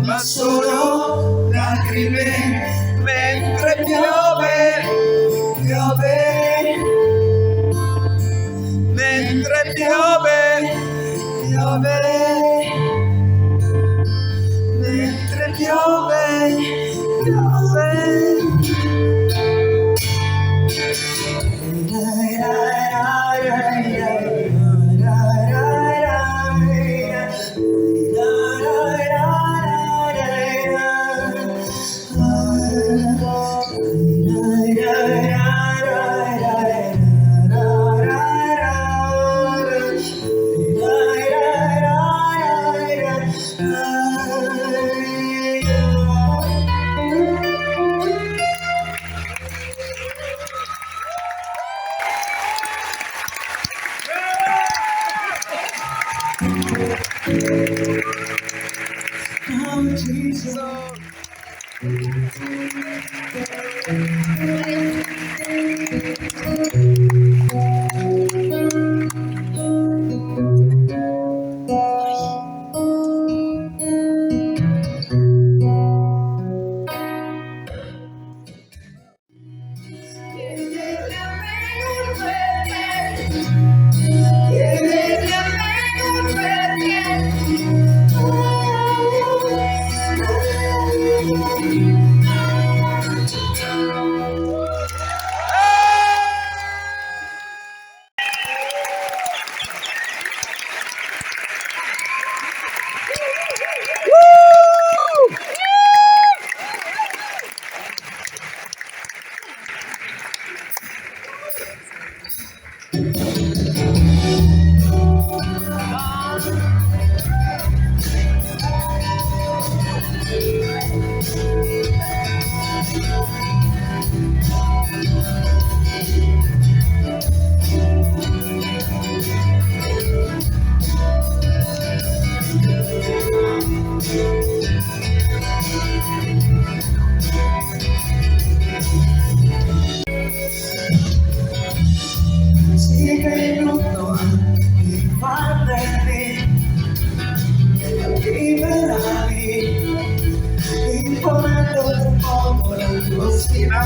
Ma sono lacrime mentre piove, piove, mentre piove, piove, mentre piove, piove.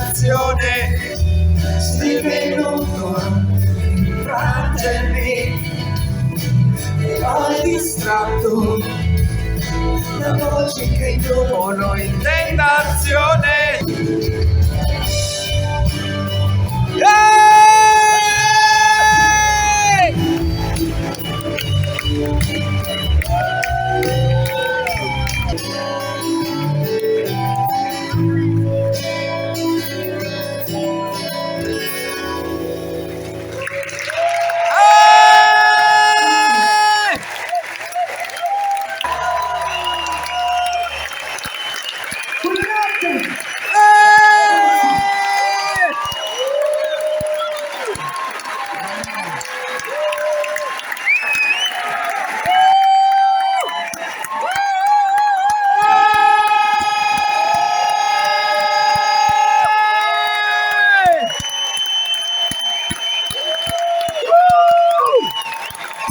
canzone, sei venuto a infrangermi e ho distratto la voce che inducono in tentazione.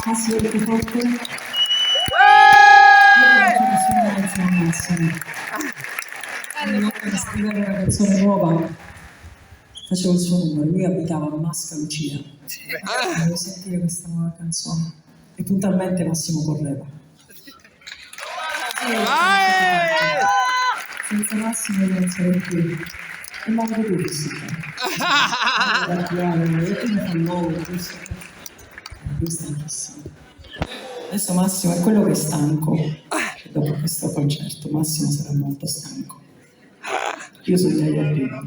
Massimo più forte. Io faccio Massimo. Per scrivere una canzone nuova facevo il suo numero, lui abitava a Masca Lucia. Volevo sentire questa nuova canzone e puntualmente Massimo correva. Senza Massimo io non sarei qui. E manco tu questo. Io prima fa nuovo, questo è stanchissimo. Adesso Massimo è quello che è stanco. Dopo questo concerto Massimo sarà molto stanco. Io sono già arriva.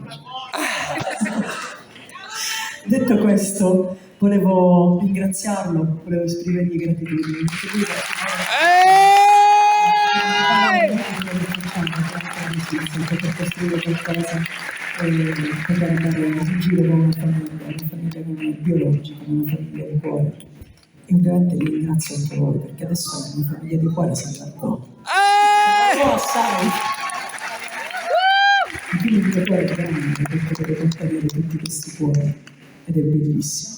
Detto questo, volevo ringraziarlo, volevo esprimergli gratitudine. Per costruire qualcosa e poter andare in giro con una famiglia non biologica, una famiglia di cuore. E ovviamente vi ringrazio anche voi, perché adesso la mia famiglia di cuore si allargò. Assai! E quindi il mio cuore è grande per poter contenere tutti questi cuori, ed è bellissimo.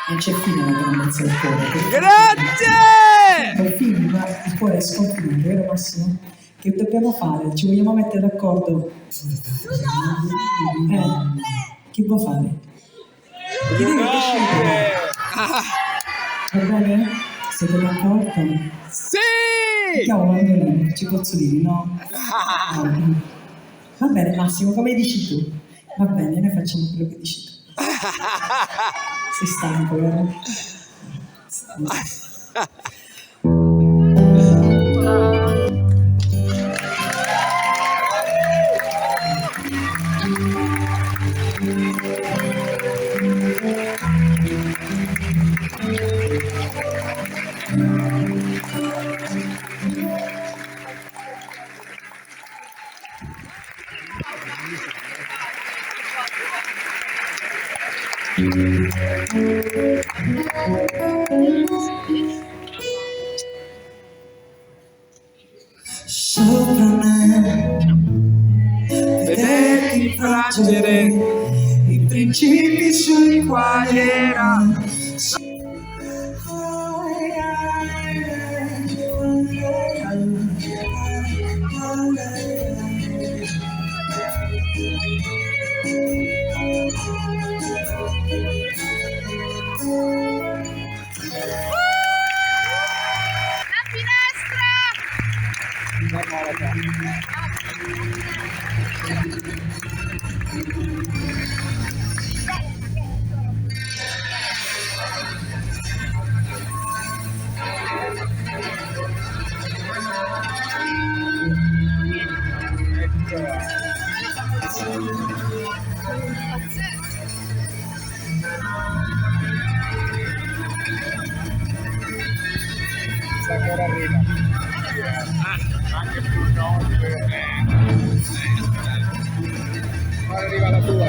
Non c'è fine alla grandezza del cuore. Grazie! Per fine, ma il cuore è sconfinato, vero Massimo? Che dobbiamo fare? Ci vogliamo mettere d'accordo? Chi può fare? Chi deve decidere? Va bene? Siete d'accordo? Sì! Mettiamo mandolino, ci posso dire, no? Va bene Massimo, come dici tu? Va bene, noi facciamo quello che dici tu. Sei stanco, vero? Sopra me vederti infrangere i principi sui quali era. Ancora arriva. Anche più notte. Ora arriva la tua.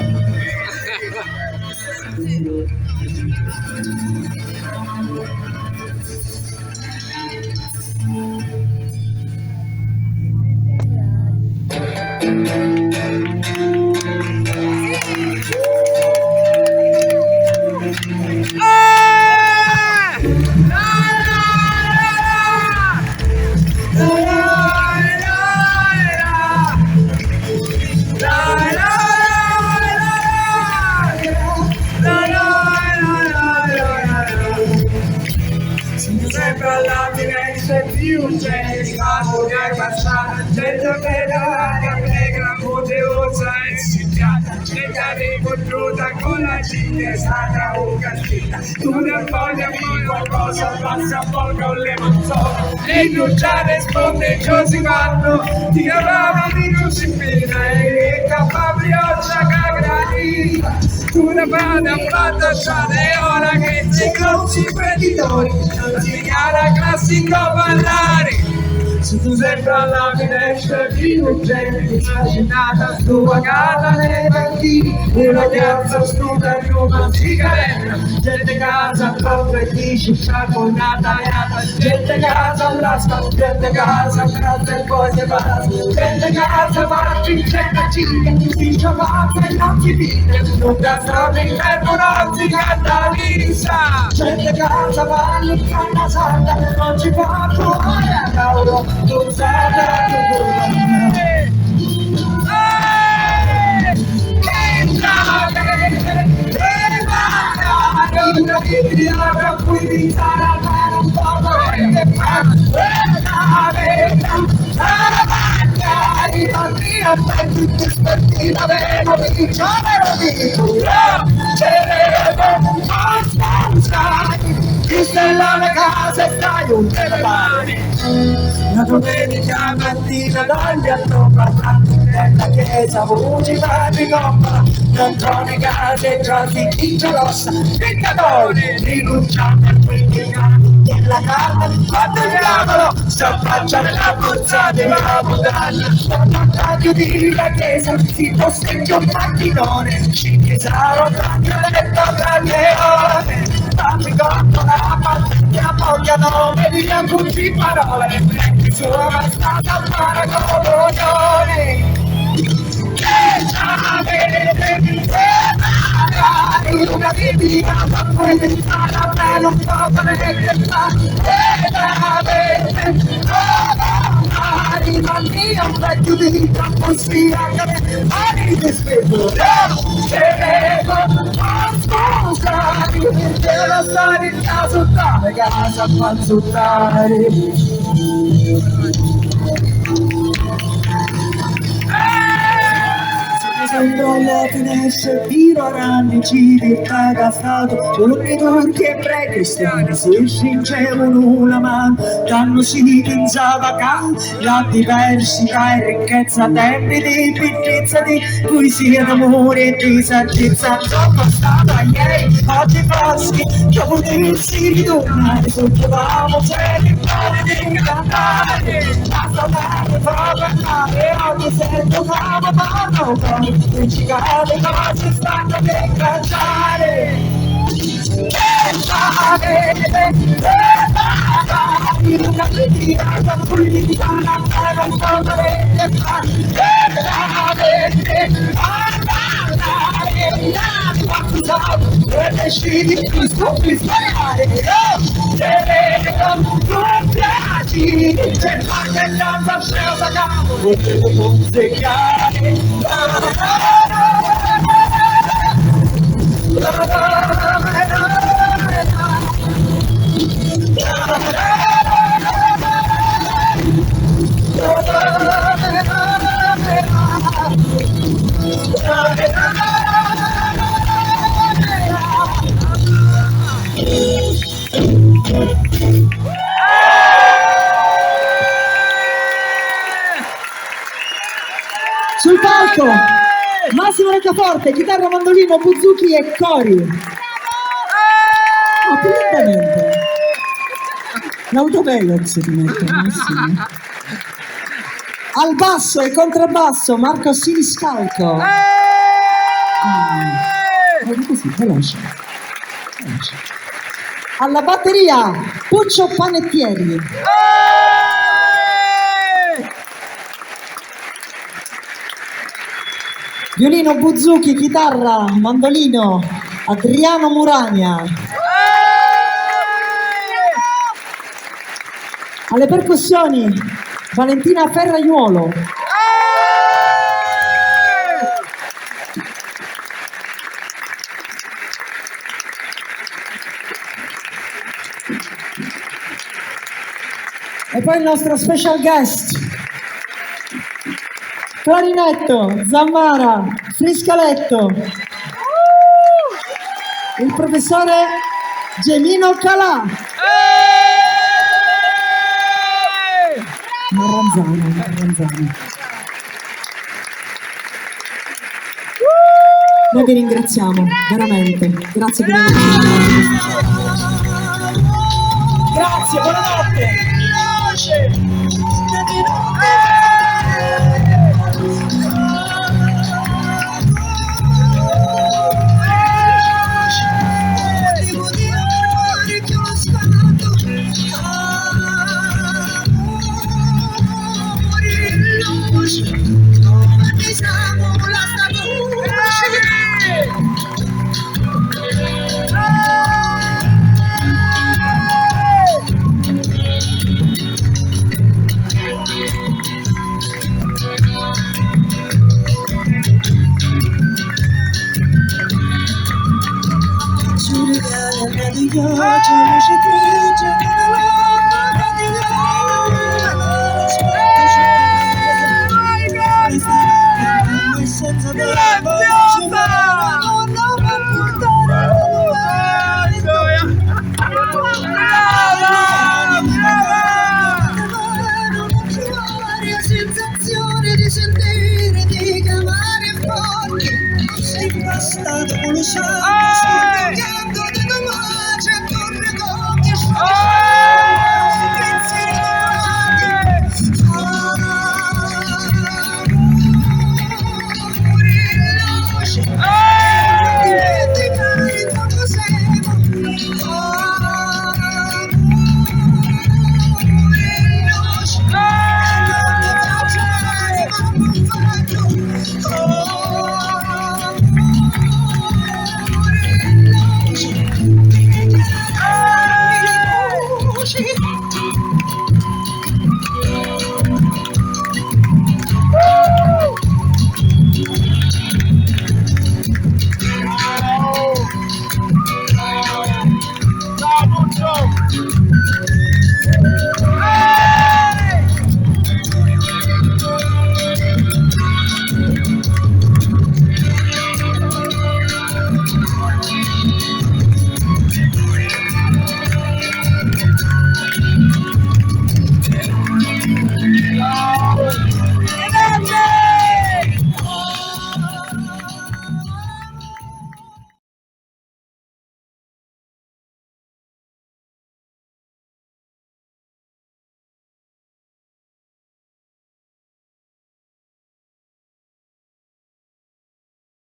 sveglia riconosciuta con la ciglia sacra o castina. Tu non voglia qualcosa, passa poi con le manzone. E non già risponde così quando ti chiamava di Giuseppina e capabrioccia cagranita. Tu ne vada a fatacciare e ora che sei grossi creditori non ti chiara classico ballare. Se tu sembra alla finestra di un genere immaginata stupacata nei banchini una piazza studa di una sigaretta gente casa proprio e dici sciaconata gente casa lasca gente casa e poi si va gente casa va vincendo ciglia si sciamata e non si vide non da strada in tempo non si canta lisa gente casa va in canna santa non ci fa trovare a cavolo non sarà che una vita per cui iniziare almeno un po' e i bambini per tutti sportiva vero ti stella la casa e stai un la domenica mattina dagli attorno nella chiesa voci padri compra Antone case già si chincia rossa peccatori rinunciamo a questi anni della carne quando il diavolo si affaccia nella borsa della montagna quando di la chiesa si posteggia un macchinone ci chiesaro letto tra le ore dammi conto la partita vogliano e via tutti parole e sono stata a fare coglione che avete una vita ma poi pensare a me non so come che fa rimani a vecchio di vita poi spiegami mani di spego che vedo scusami devo stare in casa a panzuttare sembra alla finestra tiro ranni civiltà gastato giorni turchi e pre-cristiani si stringevano la mano danno si pensava la diversità e ricchezza tempi di pittezza di poesia d'amore e di saggezza dopo stata ieri oggi foschi dopo potessi ritornare sognavamo sempre di cantare basta dare proprio andare oggi sento come parlo e ci cade cose stanno per cantare che sapete una critica da cui mi fanno fare un po' di fare che sapete e decidi di sconfiggere te vedo tu piaci c'è parte tanta scelta cavolo volevo consegnare sul palco Massimo Roccaforte, chitarra, mandolino, buzuki e cori. Completamente. L'autovelox ti metto, Massimo. Al basso e contrabbasso Marco Siniscalco. Così, veloce. Alla batteria Puccio Panettieri. Violino, buzuki, chitarra, mandolino Adriano Muragna. Alle percussioni Valentina Ferraiuolo. E poi il nostro special guest, clarinetto, zammara, Friscaletto, il professore Gemino Calà, Marranzano. Noi vi ringraziamo, veramente. Grazie per averci aiutato. Grazie, buonanotte. Sensazione di sentire, di chiamare fuori, sei passato con lo sangue, sto